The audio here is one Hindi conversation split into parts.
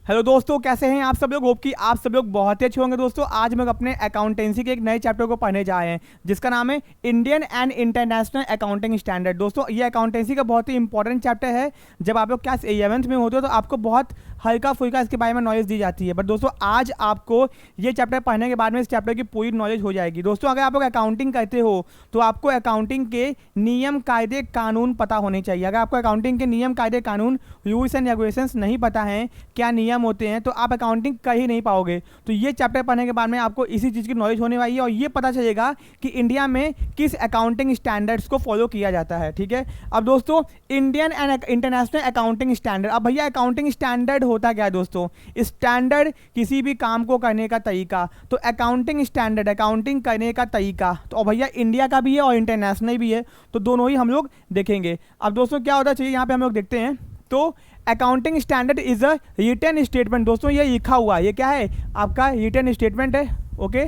हेलो दोस्तों, कैसे हैं आप सब लोग। होप कि आप सब लोग बहुत ही अच्छे होंगे। दोस्तों आज हम लोग अपने अकाउंटेंसी के एक नए चैप्टर को पढ़ने जा रहे हैं जिसका नाम है Indian and international accounting standard. दोस्तों ये अकाउंटेंसी का बहुत ही इंपॉर्टेंट चैप्टर है। जब आप लोग क्लास 11th में होते हो तो आपको बहुत हल्का फुल्का इसके बारे में नॉलेज दी जाती है, बट दोस्तों आज आपको ये चैप्टर पढ़ने के बाद में इस चैप्टर की पूरी नॉलेज हो जाएगी। दोस्तों अगर आप लोग अकाउंटिंग करते हो तो आपको अकाउंटिंग के नियम कायदे कानून पता होने चाहिए। अगर आपको अकाउंटिंग के नियम कायदे कानून रूल्स एंड रेगुलेशंस नहीं पता है, क्या नियम होते हैं, तो आप अकाउंटिंग कर ही नहीं पाओगे। तो ये चैप्टर पढ़ने के बाद में आपको इसी चीज़ की नॉलेज होने वाली है और ये पता चलेगा कि इंडिया में किस अकाउंटिंग स्टैंडर्ड्स को फॉलो किया जाता है। ठीक है, अब दोस्तों Indian and international accounting standard. अब भैया अकाउंटिंग स्टैंडर्ड होता क्या है दोस्तों? स्टैंडर्ड किसी भी काम को करने का तरीका, तो अकाउंटिंग स्टैंडर्ड अकाउंटिंग करने का तरीका। तो भैया इंडिया का भी है और इंटरनेशनल भी है, तो दोनों ही हम लोग देखेंगे। अब दोस्तों क्या होता चाहिए यहाँ पे हम लोग देखते हैं, तो accounting standard is a written statement. दोस्तों ये लिखा हुआ, ये क्या है आपका रिटन स्टेटमेंट है। Okay,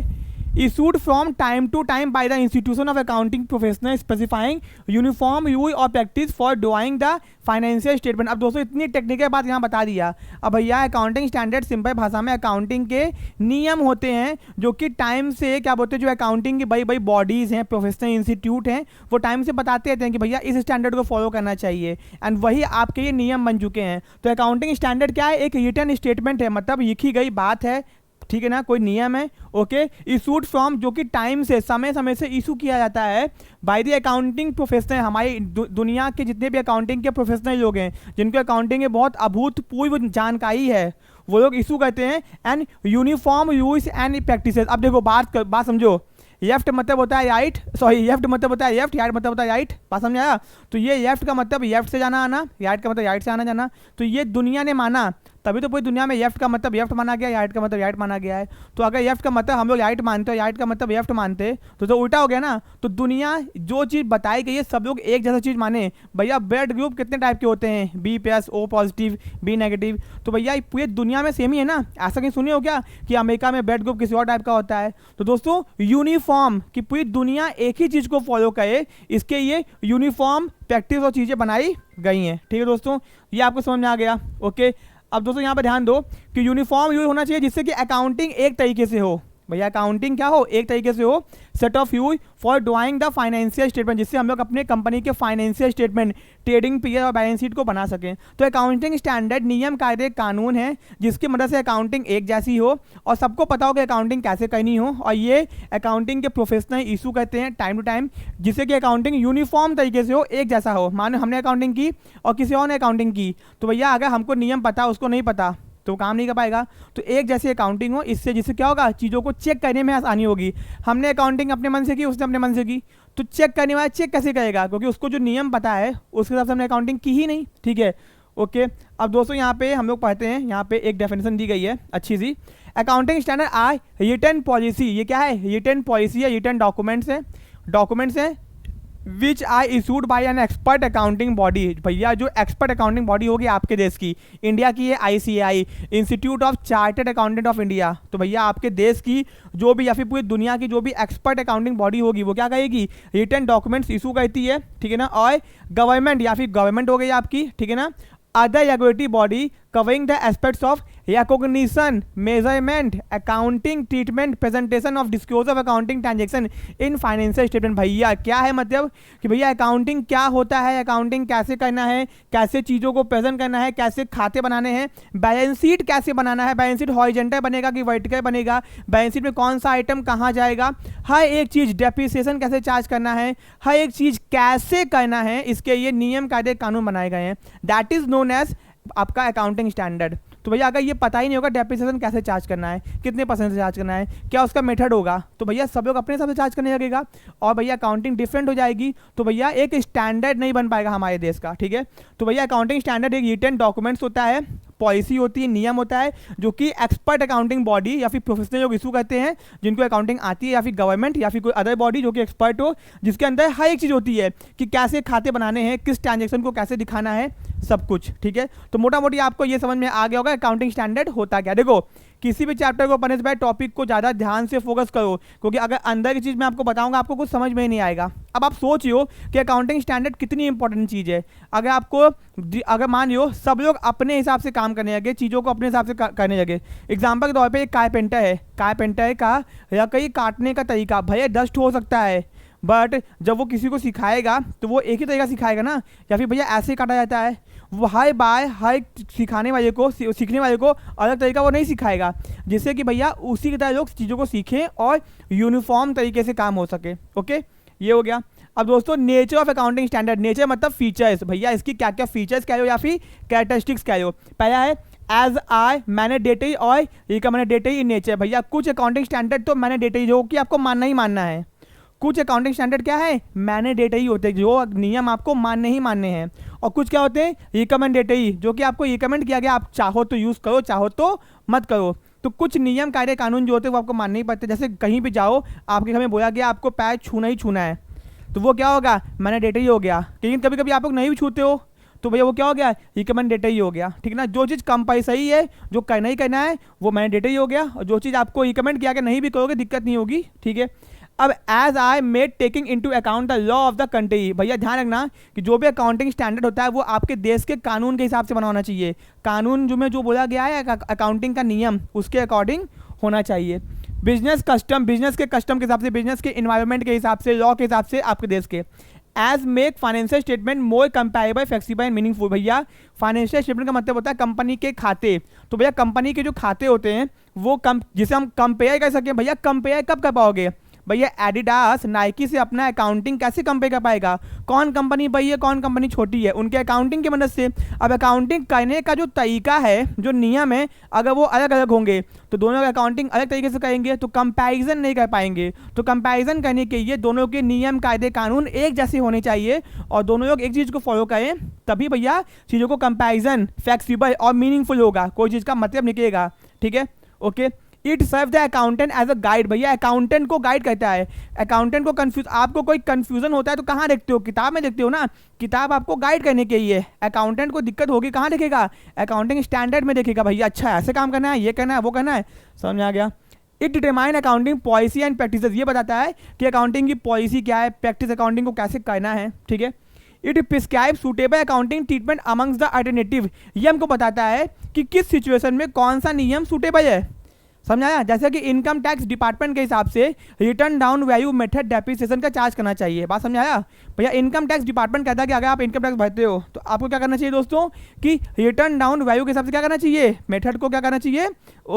issued from time to time by the institution of accounting professional specifying uniform rule or practice for drawing the financial statement। अब दोस्तों इतनी टेक्निकल बात यहाँ बता दिया। अब भैया अकाउंटिंग स्टैंडर्ड सिंपल भाषा में अकाउंटिंग के नियम होते हैं जो कि टाइम से क्या बोलते हैं, जो अकाउंटिंग की बड़ी बड़ी बॉडीज़ हैं, प्रोफेशनल इंस्टीट्यूट हैं, वो टाइम से बताते रहते हैं कि भैया इस स्टैंडर्ड को फॉलो करना चाहिए एंड वही आपके ये नियम बन चुके हैं। तो अकाउंटिंग स्टैंडर्ड क्या है? एक रिटन स्टेटमेंट है, मतलब लिखी गई बात है, ठीक है ना, कोई नियम है। ओके, इशूड फ्रॉम, जो कि टाइम से समय समय से इशू किया जाता है बाय द अकाउंटिंग प्रोफेशनल। हमारी दुनिया के जितने भी अकाउंटिंग के प्रोफेशनल लोग हैं जिनको अकाउंटिंग में बहुत अभूतपूर्व जानकारी है, वो लोग इशू करते हैं and uniform rules and practices. अब देखो बात समझो, लेफ्ट मतलब होता है राइट, सॉरी लेफ्ट मतलब होता है लेफ्ट, राइट मतलब होता है राइट। बात समझ आया? तो ये लेफ्ट का मतलब लेफ्ट से जाना आना, राइट का मतलब राइट से आना जाना। तो ये दुनिया ने माना, तभी तो पूरी दुनिया में लेफ्ट का मतलब लेफ्ट माना गया, राइट का मतलब राइट माना गया है। तो अगर लेफ्ट का मतलब हम लोग राइट मानते हो, राइट का मतलब लेफ्ट मानते, तो उल्टा हो गया ना। तो दुनिया जो चीज़ बताई गई है सब लोग एक जैसा चीज़ माने। भैया ब्लड ग्रुप कितने टाइप के होते हैं? B+ O positive B negative. तो भैया पूरी दुनिया में सेम ही है ना। ऐसा कहीं सुने हो क्या कि अमेरिका में ब्लड ग्रुप किसी और टाइप का होता है? तो दोस्तों यूनिफॉर्म कि पूरी दुनिया एक ही चीज़ को फॉलो करे, इसके ये यूनिफॉर्म प्रैक्टिस और चीज़ें बनाई गई हैं। ठीक है दोस्तों, ये आपको समझ में आ गया। ओके, अब दोस्तों यहाँ पर ध्यान दो कि यूनिफॉर्म यूज होना चाहिए जिससे कि अकाउंटिंग एक तरीके से हो। भैया अकाउंटिंग क्या हो? एक तरीके से हो। Set of use for drawing the financial statement, जिससे हम लोग अपने कंपनी के फाइनेंशियल स्टेटमेंट, ट्रेडिंग पीरियड और बैलेंस शीट को बना सकें। तो अकाउंटिंग स्टैंडर्ड नियम कायदे कानून है जिसकी मदद से अकाउंटिंग एक जैसी हो और सबको पता हो कि अकाउंटिंग कैसे करनी हो, और ये अकाउंटिंग के प्रोफेशनल इशू करते हैं टाइम टू टाइम, जिससे कि अकाउंटिंग यूनिफॉर्म तरीके से हो, एक जैसा हो। मानो हमने अकाउंटिंग की और किसी और ने अकाउंटिंग की, तो भैया अगर हमको नियम पता उसको नहीं पता तो काम नहीं कर पाएगा। तो एक जैसी अकाउंटिंग हो, इससे जिससे क्या होगा, चीज़ों को चेक करने में आसानी होगी। हमने अकाउंटिंग अपने मन से की, उसने अपने मन से की, तो चेक करने वाला चेक कैसे करेगा? क्योंकि उसको जो नियम पता है उसके हिसाब से हमने अकाउंटिंग की ही नहीं। ठीक है, ओके। अब दोस्तों यहाँ पे हम लोग पढ़ते हैं, यहाँ पे एक डेफिनेशन दी गई है अच्छी सी। Accounting standard are written policy. ये क्या है? रिटन पॉलिसी है, रिटन डॉक्यूमेंट्स है which are issued by an expert accounting body. भैया जो एक्सपर्ट अकाउंटिंग बॉडी होगी आपके देश की, इंडिया की है ICAI, institute of chartered accountant of India. तो भैया आपके देश की जो भी या फिर पूरी दुनिया की जो भी एक्सपर्ट अकाउंटिंग बॉडी होगी वो क्या कहेगी? रिटन डॉक्यूमेंट्स इशू करती है, ठीक है ना। और गवर्नमेंट या फिर गवर्नमेंट हो गई आपकी, ठीक है ना, other regulatory body covering the aspects of recognition, measurement, accounting treatment, presentation of disclosure of accounting transaction in financial statement। भैया क्या है मतलब कि भैया अकाउंटिंग क्या होता है, अकाउंटिंग कैसे करना है, कैसे चीज़ों को प्रेजेंट करना है, कैसे खाते बनाने हैं, बैलेंस शीट कैसे बनाना है, बैलेंस शीट हॉरिजॉन्टल बनेगा कि वर्टिकल बनेगा, बैलेंस शीट में कौन सा आइटम कहाँ जाएगा, हर एक चीज़, डेप्रिसिएशन कैसे चार्ज करना है, हर एक चीज़ कैसे करना है, इसके ये नियम कायदे कानून बनाए गए हैं। दैट इज नोन एज आपका अकाउंटिंग स्टैंडर्ड। तो भैया अगर ये पता ही नहीं होगा डेप्रिसिएशन कैसे चार्ज करना है, कितने % से चार्ज करना है, क्या उसका मेथड होगा, तो भैया सब लोग अपने हिसाब से चार्ज करने लगेगा और भैया अकाउंटिंग डिफरेंट हो जाएगी। तो भैया एक स्टैंडर्ड नहीं बन पाएगा हमारे देश का। ठीक है, तो भैया अकाउंटिंग स्टैंडर्ड एक रिटन डॉक्यूमेंट्स होता है, पॉलिसी होती है, नियम होता है, जो कि एक्सपर्ट अकाउंटिंग बॉडी या फिर प्रोफेशनल लोग इशू करते हैं जिनको अकाउंटिंग आती है, या फिर गवर्नमेंट या फिर कोई अदर बॉडी जो कि एक्सपर्ट हो, जिसके अंदर हर एक चीज़ होती है कि कैसे खाते बनाने हैं, किस ट्रांजेक्शन को कैसे दिखाना है, सब कुछ। ठीक है, तो मोटा मोटी आपको ये समझ में आ गया होगा अकाउंटिंग स्टैंडर्ड होता क्या। देखो किसी भी चैप्टर को पढ़ने से पहले टॉपिक को ज़्यादा ध्यान से फोकस करो, क्योंकि अगर अंदर की चीज़ मैं आपको बताऊंगा आपको कुछ समझ में ही नहीं आएगा। अब आप सोचियो कि अकाउंटिंग स्टैंडर्ड कितनी इंपॉर्टेंट चीज़ है। अगर मान लियो सब लोग अपने हिसाब से काम करने लगे, चीज़ों को अपने हिसाब से करने लगे। एग्जाम्पल के तौर पर एक कारपेंटर का लकड़ी काटने का तरीका भैया 10 हो सकता है, बट जब वो किसी को सिखाएगा तो वो एक ही तरीका सिखाएगा ना, या फिर भैया ऐसे काटा जाता है। वो हर बार हर सीखने वाले को अलग तरीका वो नहीं सिखाएगा, जिससे कि भैया उसी की तरह लोग चीज़ों को सीखें और यूनिफॉर्म तरीके से काम हो सके। ओके, ये हो गया। अब दोस्तों nature of accounting standard, nature मतलब फीचर्स, भैया इसकी क्या क्या फीचर्स कह लो या फिर कैरेक्टरिस्टिक्स कह लो। पहला है एज आई मैंडेटरी और रिकमेंडेटरी इन नेचर। भैया कुछ अकाउंटिंग स्टैंडर्ड तो मैंडेटरी जो कि आपको मानना ही मानना है, कुछ अकाउंटिंग स्टैंडर्ड क्या है मैंडेटरी होते हैं जो नियम आपको मानने ही मानने हैं, और कुछ क्या होते हैं रिकमेंडेटरी जो कि आपको रिकमेंड किया गया, आप चाहो तो यूज़ करो चाहो तो मत करो। तो कुछ नियम कायदे कानून जो होते हैं वो आपको मानने ही पड़ते हैं। जैसे कहीं भी जाओ आपके घर में बोला गया आपको पैर छूना ही छूना है, तो वो क्या होगा मैंडेटरी हो गया। लेकिन कभी कभी आप लोग नहीं भी छूते हो तो भैया वो क्या हो गया रिकमेंडेटरी हो गया, ठीक ना। जो चीज़ कंपल्सरी है जो करना ही करना है वो मैंडेटरी हो गया, और जो चीज़ आपको रिकमेंड किया गया नहीं भी करोगे दिक्कत नहीं होगी, ठीक है। अब as I made taking into account the law of the country, भैया ध्यान रखना कि जो भी अकाउंटिंग स्टैंडर्ड होता है वो आपके देश के कानून के हिसाब से बना होना चाहिए। कानून जो बोला गया है अकाउंटिंग का नियम उसके अकॉर्डिंग होना चाहिए। बिजनेस के कस्टम के हिसाब से, बिजनेस के इन्वायरमेंट के हिसाब से, लॉ के हिसाब से आपके देश के। As make financial statement more comparable, flexible and meaningful. भैया फाइनेंशियल स्टेटमेंट का मतलब होता है कंपनी के खाते, तो भैया कंपनी के जो खाते होते हैं वो जिसे हम कंपेयर कर सकें। भैया कंपेयर कब कर पाओगे भैया एडिडास नाइकी से अपना अकाउंटिंग कैसे कंपेयर कर पाएगा, कौन कंपनी बड़ी है कौन कंपनी छोटी है, उनके अकाउंटिंग की मदद से। अब अकाउंटिंग करने का जो तरीका है जो नियम है अगर वो अलग अलग होंगे तो दोनों का अकाउंटिंग अलग तरीके से करेंगे तो कंपैरिजन नहीं कर पाएंगे। तो कंपैरिजन करने के लिए दोनों के नियम कायदे कानून एक जैसे होने चाहिए और दोनों लोग एक चीज़ को फॉलो करें, तभी भैया चीज़ों को कंपैरिजन फ्लेक्सिबल और मीनिंगफुल होगा, कोई चीज़ का मतलब निकलेगा, ठीक है। Okay, it serve the accountant as a guide. भैया अकाउंटेंट को गाइड करता है, अकाउंटेंट को आपको कोई कंफ्यूजन होता है तो कहाँ देखते हो, किताब में देखते हो ना, किताब आपको गाइड करने के लिए। अकाउंटेंट को दिक्कत होगी कहाँ देखेगा, अकाउंटिंग स्टैंडर्ड में देखेगा, भैया अच्छा ऐसे काम करना है, ये करना है, वो करना है, समझ आ गया। It determine accounting policy and practice, ये बताता है कि अकाउंटिंग की पॉलिसी क्या है, प्रैक्टिस अकाउंटिंग को कैसे करना है, ठीक है। It prescribe suitable accounting treatment amongst the alternative, ये हमको बताता है कि किस सिचुएशन में कौन सा नियम सूटेबल है, समझाया। जैसे कि इनकम टैक्स डिपार्टमेंट के हिसाब से return down value method depreciation का चार्ज करना चाहिए, बात समझाया भैया। इनकम टैक्स डिपार्टमेंट कहता है कि अगर आप इनकम टैक्स भरते हो तो आपको क्या करना चाहिए दोस्तों कि रिटर्न डाउन वैल्यू के हिसाब से क्या करना चाहिए, मेथड को क्या करना चाहिए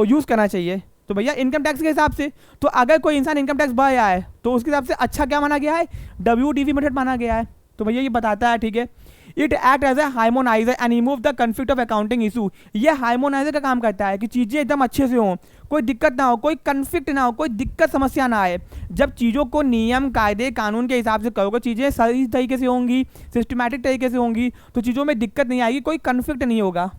यूज़ करना चाहिए। तो भैया इनकम टैक्स के हिसाब से, तो अगर कोई इंसान इनकम टैक्स भर रहा है तो उसके हिसाब से अच्छा क्या माना गया है, WDV मेथड माना गया है, तो भैया ये बताता है, ठीक है। It act as a harmoniser and remove the conflict of accounting issue, ये हार्मोनाइजर का काम करता है कि चीज़ें एकदम अच्छे से हों, कोई दिक्कत ना हो, कोई कन्फ्लिक्ट ना हो, कोई दिक्कत समस्या ना आए। जब चीज़ों को नियम कायदे कानून के हिसाब से करोगे, चीज़ें सही तरीके से होंगी, सिस्टमैटिक तरीके से होंगी, तो चीज़ों में दिक्कत नहीं आएगी, कोई कन्फ्लिक्ट नहीं होगा।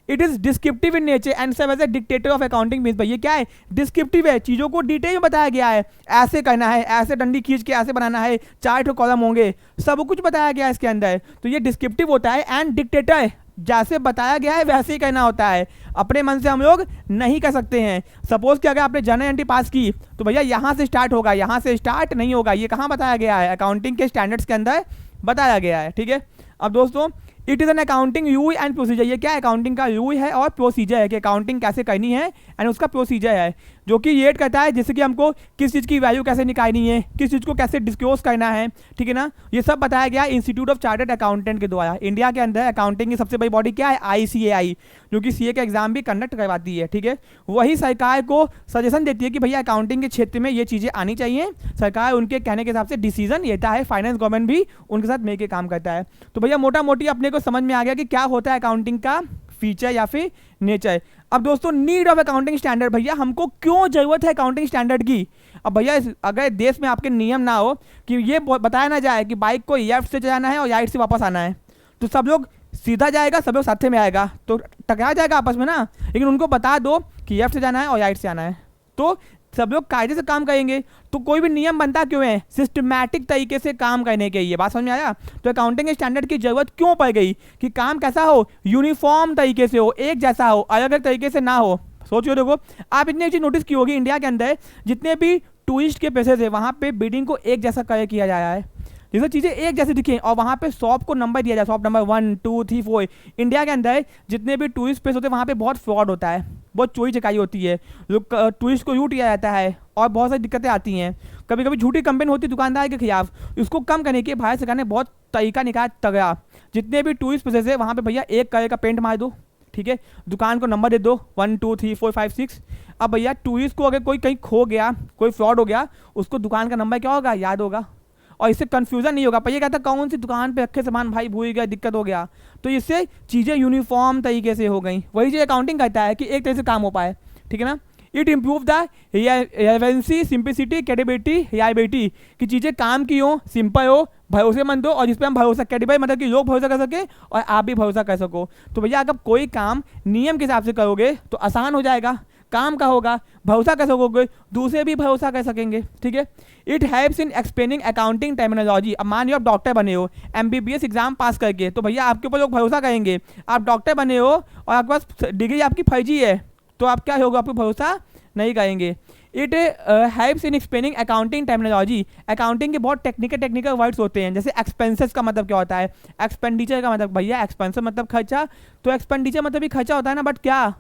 It is descriptive in nature and serve as a dictator of accounting means, भैया क्या है डिस्क्रिप्टिव है, चीज़ों को डिटेल में बताया गया है, ऐसे करना है, ऐसे डंडी खींच के ऐसे बनाना है, 4 कॉलम होंगे, सब कुछ बताया गया है इसके अंदर, तो ये डिस्क्रिप्टिव होता है। एंड डिक्टेटर, जैसे बताया गया है वैसे ही करना होता है, अपने मन से हम लोग नहीं कर सकते हैं। सपोज कि अगर आपने जनरल एंट्री पास की तो भैया यहाँ से स्टार्ट होगा, यहाँ से स्टार्ट नहीं होगा, ये कहाँ बताया गया है, अकाउंटिंग के स्टैंडर्ड्स के अंदर बताया गया है, ठीक है। अब दोस्तों it is an accounting rule and procedure, ये क्या अकाउंटिंग का रूल है और प्रोसीजर है कि अकाउंटिंग कैसे करनी है, एंड उसका प्रोसीजर है जो कि ये कहता है जैसे कि हमको किस चीज़ की वैल्यू कैसे निकालनी है, किस चीज़ को कैसे डिस्क्लोज करना है, ठीक है ना। ये सब बताया गया इंस्टीट्यूट ऑफ चार्टर्ड अकाउंटेंट के द्वारा। इंडिया के अंदर अकाउंटिंग की सबसे बड़ी बॉडी क्या है, ICAI, जो कि CA का एग्जाम भी कंडक्ट करवाती है, ठीक है। वही सरकार को सजेशन देती है कि भैया अकाउंटिंग के क्षेत्र में ये चीज़ें आनी चाहिए, सरकार उनके कहने के हिसाब से डिसीजन लेता है, फाइनेंस गवर्नमेंट भी उनके साथ मिलकर काम करता है। तो भैया मोटा मोटी अपने को समझ में आ गया कि क्या होता है अकाउंटिंग का फीचर या फिर नेचर। अब दोस्तों नीड ऑफ अकाउंटिंग स्टैंडर्ड, भैया हमको क्यों जरूरत है अकाउंटिंग स्टैंडर्ड की। अब भैया अगर देश में आपके नियम ना हो कि ये बताया ना जाए कि बाइक को लेफ्ट से चलाना है और राइट से वापस आना है, तो सब लोग सीधा जाएगा, सब लोग साथ में आएगा तो टकरा जाएगा आपस में ना। लेकिन उनको बता दो कि लेफ्ट से जाना है और राइट से आना है तो सब लोग कायदे से काम करेंगे। तो कोई भी नियम बनता क्यों है, सिस्टमैटिक तरीके से काम करने के लिए, बात समझ में आया। तो अकाउंटिंग स्टैंडर्ड की जरूरत क्यों पड़ गई कि काम कैसा हो, यूनिफॉर्म तरीके से हो, एक जैसा हो, अलग अलग तरीके से ना हो, सोचिए, देखो आप इतनी चीज नोटिस की होगी, इंडिया के अंदर जितने भी टूरिस्ट के पैसे थे वहां पे बिडिंग को एक जैसा किया जाया है, जैसे चीज़ें एक जैसे दिखें, और वहाँ पे शॉप को नंबर दिया जाए, शॉप नंबर 1 2 3 4। इंडिया के अंदर जितने भी टूरिस्ट प्लेस होते हैं वहाँ पे बहुत फ्रॉड होता है, बहुत चोरी चकाई होती है, लोग टूरिस्ट को लूट लिया जाता है और बहुत सारी दिक्कतें आती हैं। कभी कभी झूठी कंप्लेन होती है दुकानदार के खिलाफ, इसको कम करने के भारत सरकार ने बहुत तरीका निकाला तगड़ा। जितने भी टूरिस्ट प्लेसेस है वहाँ पे भैया एक कलर का पेंट मार दो, ठीक है, दुकान को नंबर दे दो 1 2 3 4 5 6। अब भैया टूरिस्ट को अगर कोई कहीं खो गया, कोई फ्रॉड हो गया, उसको दुकान का नंबर क्या होगा, याद होगा, और इससे कंफ्यूजन नहीं होगा। पर ये कहता कौन सी दुकान पे रखे सामान भाई भूल गया, दिक्कत हो गया, तो इससे चीज़ें यूनिफॉर्म तरीके से हो गई। वही चीज़ अकाउंटिंग कहता है कि एक तरह से काम हो पाए, ठीक है ना। It improve the relevancy, simplicity, credibility, reliability, कि चीज़ें काम की हो, सिंपल हो, भरोसेमंद हो, और जिस पर हम भरोसा, क्रेडिबल मतलब कि लोग भरोसा कर सके और आप भी भरोसा कर सको। तो भैया अगर कोई काम नियम के हिसाब से करोगे तो आसान हो जाएगा, काम का होगा, भरोसा कर सकोगे, दूसरे भी भरोसा कर सकेंगे, ठीक है। It helps in explaining accounting terminology. अब मान लो आप डॉक्टर बने हो MBBS एग्जाम पास करके, तो भैया आपके ऊपर लोग भरोसा करेंगे। आप डॉक्टर बने हो और आपके पास डिग्री आपकी फर्जी है, तो आप क्या होगा, आपको भरोसा नहीं करेंगे। It helps in explaining accounting terminology. Accounting के बहुत टेक्निकल वर्ड्स होते हैं, जैसे एक्सपेंसेस का मतलब क्या होता है, एक्सपेंडिचर का मतलब, भैया एक्सपेंसर मतलब खर्चा, तो एक्सपेंडिचर मतलब भी खर्चा होता है ना, बट क्या,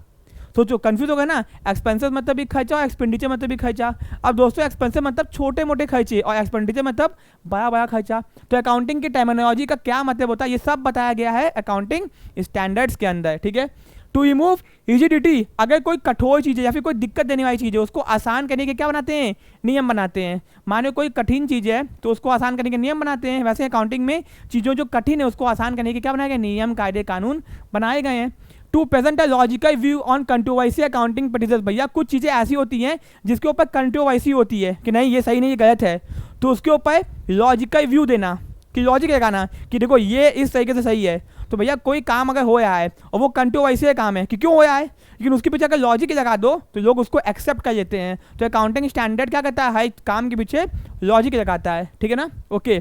सोचो कंफ्यूज हो गया ना, एक्सपेंसेस मतलब भी खर्चा और एक्सपेंडिचर मतलब भी खर्चा। अब दोस्तों एक्सपेंसेस मतलब छोटे मोटे खर्चे और एक्सपेंडिचर मतलब बड़ा बड़ा खर्चा। तो अकाउंटिंग की टर्मिनोलॉजी का क्या मतलब होता है, ये सब बताया गया है अकाउंटिंग स्टैंडर्ड्स के अंदर, ठीक है। टू रिमूव रिजिडिटी, अगर कोई कठोर चीज़ है या फिर कोई दिक्कत देने वाली चीज़ है, उसको आसान करने के क्या बनाते हैं, नियम बनाते हैं। माने कोई कठिन चीज़ है तो उसको आसान करने के नियम बनाते हैं, वैसे अकाउंटिंग में चीज़ों जो कठिन है उसको आसान करने के क्या बनाए गए, नियम, कायदे, कानून बनाए गए हैं। To present a logical view on controversy accounting practices, भैया कुछ चीज़ें ऐसी होती हैं जिसके ऊपर कंट्रोवर्सी होती है कि नहीं ये सही नहीं, ये गलत है, तो उसके ऊपर लॉजिकल व्यू देना, कि लॉजिक लगाना कि देखो ये इस तरीके से सही है। तो भैया कोई काम अगर हो रहा है और वो कंट्रोवर्सी का काम है कि क्यों हो रहा है, लेकिन उसके पीछे अगर लॉजिक लगा दो तो लोग उसको एक्सेप्ट कर लेते हैं। तो अकाउंटिंग स्टैंडर्ड क्या करता है, हर काम के पीछे लॉजिक लगाता है, ठीक है ना। Okay,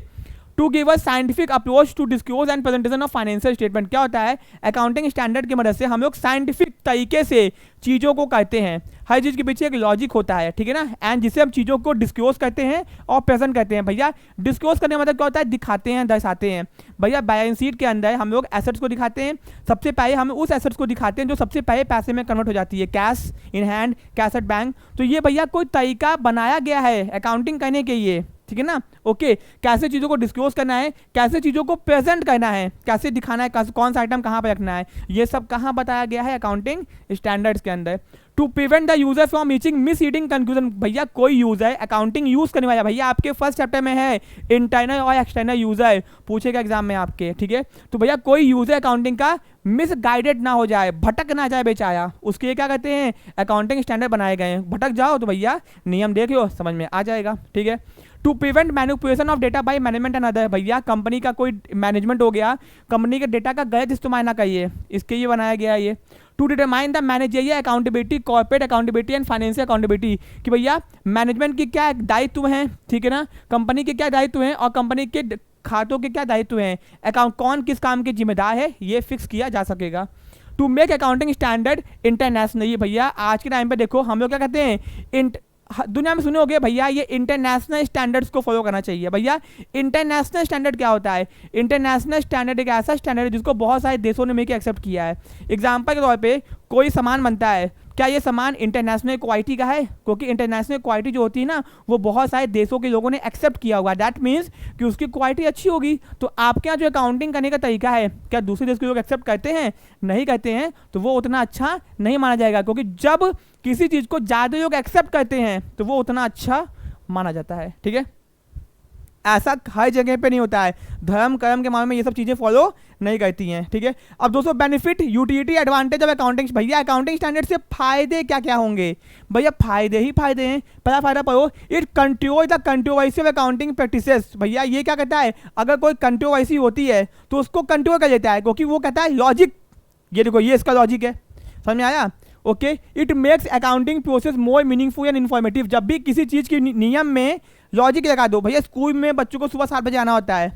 to give a scientific approach to disclose and presentation of financial statement, क्या होता है, अकाउंटिंग स्टैंडर्ड की मदद से हम लोग साइंटिफिक तरीके से चीज़ों को करते हैं, हर चीज़ के पीछे एक लॉजिक होता है, ठीक है ना, एंड जिससे हम चीज़ों को डिस्क्लोज करते हैं और प्रेजेंट करते हैं। भैया डिस्क्लोज करने का मतलब क्या होता है, दिखाते हैं, दर्शाते हैं। भैया बैलेंस शीट के अंदर हम लोग एसेट्स को दिखाते हैं, सबसे पहले हम उस एसेट्स को दिखाते हैं जो सबसे पहले पैसे में कन्वर्ट हो जाती है, cash in hand, cash at bank. तो ये भैया कोई तरीका बनाया गया है अकाउंटिंग करने के लिए, ठीक है ना। ओके, कैसे चीज़ों को डिस्क्लोज करना है, कैसे चीज़ों को प्रेजेंट करना है, कैसे दिखाना है, कौन सा आइटम कहाँ पर रखना है, ये सब कहाँ बताया गया है, अकाउंटिंग स्टैंडर्ड्स के अंदर। To prevent the user from reaching misleading conclusion, भैया कोई यूजर अकाउंटिंग यूज करने वाला, भैया आपके फर्स्ट चैप्टर में है इंटरनल और एक्सटर्नल यूजर, पूछेगा एग्जाम में आपके, ठीक है। तो भैया कोई यूजर अकाउंटिंग का मिस गाइडेड ना हो जाए, भटक ना जाए बेचारा, उसके लिए क्या कहते हैं, अकाउंटिंग स्टैंडर्ड बनाए गए हैं। भटक जाओ तो भैया नियम देख लो, समझ में आ जाएगा, ठीक है। To prevent manipulation of data by management and other, भैया कंपनी का कोई मैनेजमेंट हो गया, कंपनी के डेटा का गलत इस्तेमाल ना करिए, इसके लिए बनाया गया है ये। To determine the managerial accountability, corporate accountability and financial accountability, कि भैया मैनेजमेंट की क्या दायित्व हैं, ठीक है ना, कंपनी के क्या दायित्व हैं और कंपनी के खातों के क्या दायित्व हैं, अकाउंट कौन किस काम के जिम्मेदार है, ये फिक्स किया जा सकेगा। To make accounting standard international, ये भैया आज के टाइम पे देखो हम लोग क्या कहते हैं, दुनिया में सुने होगे भैया ये इंटरनेशनल स्टैंडर्ड्स को फॉलो करना चाहिए। भैया इंटरनेशनल स्टैंडर्ड क्या होता है, इंटरनेशनल स्टैंडर्ड एक ऐसा स्टैंडर्ड है जिसको बहुत सारे देशों ने मिलकर एक्सेप्ट किया है। एग्जांपल के तौर पे कोई सामान बनता है, क्या ये सामान इंटरनेशनल क्वालिटी का है, क्योंकि इंटरनेशनल क्वालिटी जो होती है ना वो बहुत सारे देशों के लोगों ने एक्सेप्ट किया हुआ, दैट मीन्स कि उसकी क्वालिटी अच्छी होगी। तो आपके यहाँ जो अकाउंटिंग करने का तरीका है, क्या दूसरे देश के लोग एक्सेप्ट करते हैं, नहीं करते हैं, तो वो उतना अच्छा नहीं माना जाएगा, क्योंकि जब किसी चीज़ को ज़्यादा लोग एक्सेप्ट करते हैं तो वो उतना अच्छा माना जाता है, ठीक है। ऐसा हर जगह पे नहीं होता है, धर्म कर्म के मामले में ये सब चीज़ें फॉलो नहीं करती हैं, ठीक है। अब दोस्तों benefit, utility, advantage of accounting, भैया अकाउंटिंग स्टैंडर्ड से फायदे क्या क्या होंगे, भैया फायदे ही फायदे हैं। पहला फायदा पढ़ो, it control the controversy of accounting practices, भैया ये क्या कहता है, अगर कोई कंट्रोवर्सी होती है तो उसको कंट्रोल कर लेता है, क्योंकि वो कहता है लॉजिक, ये देखो ये इसका लॉजिक है, समझ में आया। Okay, it makes accounting process more meaningful and informative, जब भी किसी चीज़ की नियम में लॉजिक लगा दो, भैया स्कूल में बच्चों को सुबह 7 बजे आना होता है,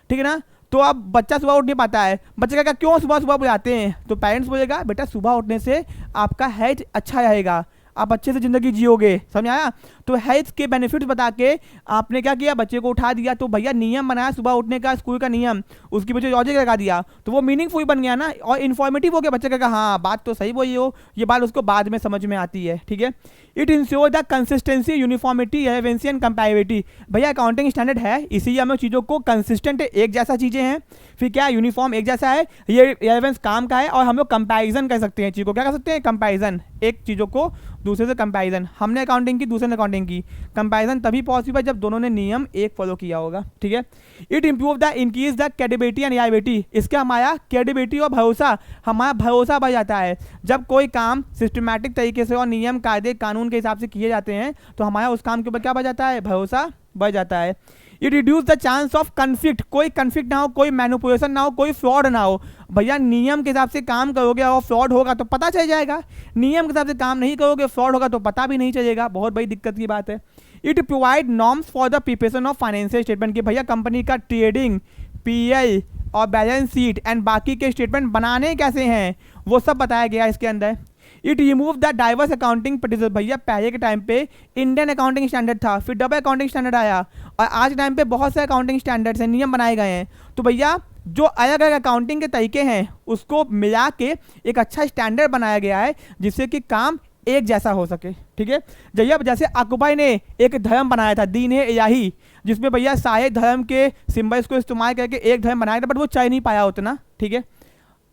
ठीक है ना, तो अब बच्चा सुबह उठ नहीं पाता है, बच्चा कहेगा क्यों सुबह सुबह बुलाते हैं, तो पेरेंट्स बोलेगा बेटा सुबह उठने से आपका हेल्थ अच्छा रहेगा, आप अच्छे से ज़िंदगी जियोगे, समझ आया। तो हेल्थ के बेनिफिट्स बता के आपने क्या किया, बच्चे को उठा दिया। तो भैया नियम बनाया सुबह उठने का, स्कूल का नियम, उसकी वजह लॉजिक लगा दिया, तो वो मीनिंगफुल बन गया ना, और इन्फॉर्मेटिव हो गया। बच्चे कहेगा हाँ बात तो सही बोली हो, ये बात उसको बाद में समझ में आती है, ठीक है। It ensure the consistency, uniformity, relevancy and comparability. भैया अकाउंटिंग स्टैंडर्ड है इसीलिए हमें चीज़ों को कंसिस्टेंट, एक जैसा चीज़ें हैं, फिर क्या यूनिफॉर्म एक जैसा है, ये रेलेवेंस काम का है, और हम लोग कंपैरिजन कर सकते हैं चीज़ को, क्या कर सकते हैं, कंपैरिजन, एक चीज़ों को दूसरे से कंपैरिजन। हमने अकाउंटिंग की, दूसरे ने अकाउंटिंग की, कंपैरिजन तभी पॉसिबल जब दोनों ने नियम एक फॉलो किया होगा, ठीक है। It improve the increase the credibility and reliability. इसका हमारा क्रेडिबिलिटी और भरोसा, हमारा भरोसा बढ़ जाता है। जब कोई काम सिस्टमैटिक तरीके से और नियम कायदे कानून के हिसाब से किए जाते हैं तो हमारा उस काम के ऊपर क्या बढ़ जाता है, भरोसा बढ़ जाता है। It reduce the chance of conflict, कोई कन्फ्लिक्ट ना हो, कोई मैनिपुलेशन ना हो, कोई फ्रॉड ना हो। भैया नियम के हिसाब से काम करोगे और फ्रॉड होगा तो पता चल जाएगा, नियम के हिसाब से काम नहीं करोगे फ्रॉड होगा तो पता भी नहीं चलेगा, बहुत बड़ी दिक्कत की बात है। It provide norms for the preparation of financial statement, कि भैया कंपनी का ट्रेडिंग, पीएल और बैलेंस शीट एंड बाकी के स्टेटमेंट बनाने कैसे हैं वो सब बताया गया इसके अंदर। It remove the diverse accounting practices. भैया पहले के टाइम पे इंडियन अकाउंटिंग स्टैंडर्ड था, फिर डबल अकाउंटिंग स्टैंडर्ड आया, और आज के टाइम पे बहुत से अकाउंटिंग स्टैंडर्ड्स हैं, नियम बनाए गए हैं। तो भैया जो अलग अलग अकाउंटिंग के तरीके हैं उसको मिला के एक अच्छा स्टैंडर्ड बनाया गया है जिससे कि काम एक जैसा हो सके, ठीक है। जैया जैसे अकबर ने एक धर्म बनाया था, दीन है इलाही, जिसमें भैया सारे धर्म के सिंबल्स को इस्तेमाल करके एक धर्म बनाया था, बट वो चल नहीं पाया उतना, ठीक है।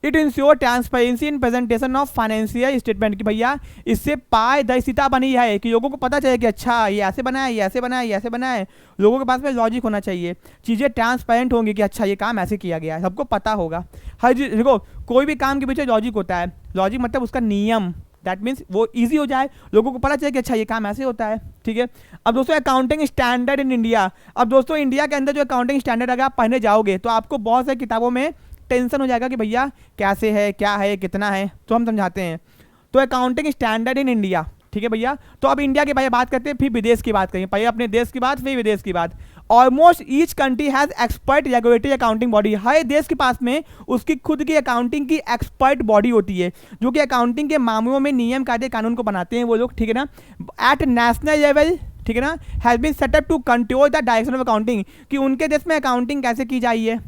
It ensure transparency in presentation of financial statement, कि भैया इससे पारदर्शिता बनी है कि लोगों को पता चले कि अच्छा ये ऐसे बना है, ये ऐसे बना है, ये ऐसे बना है। लोगों के पास में लॉजिक होना चाहिए, चीज़ें ट्रांसपेरेंट होंगी कि अच्छा ये काम ऐसे किया गया है, सबको पता होगा। हर चीज देखो, कोई भी काम के पीछे लॉजिक होता है, लॉजिक मतलब उसका नियम, दैट मीन्स वो इजी हो जाए, लोगों को पता चले कि अच्छा ये काम ऐसे होता है, ठीक है। अब दोस्तों अकाउंटिंग स्टैंडर्ड इन इंडिया, अब दोस्तों इंडिया के अंदर जो अकाउंटिंग स्टैंडर्ड अगर आप पढ़ने जाओगे तो आपको बहुत सारी किताबों में टेंशन हो जाएगा कि भैया कैसे है, क्या है, कितना है, तो हम समझाते हैं। तो अकाउंटिंग स्टैंडर्ड इन इंडिया, ठीक है भैया। तो अब इंडिया के भैया बात करते हैं, फिर विदेश की बात करेंगे, पहले अपने देश की बात, फिर विदेश की बात। Almost each country has expert regulatory accounting body, हर देश के पास में उसकी खुद की अकाउंटिंग की एक्सपर्ट बॉडी होती है जो कि अकाउंटिंग के मामलों में नियम कायदे कानून को बनाते हैं वो लोग, ठीक है ना। एट नेशनल लेवल, ठीक है ना, has been set up to control the direction of accounting, कि उनके देश में अकाउंटिंग कैसे की जाइए।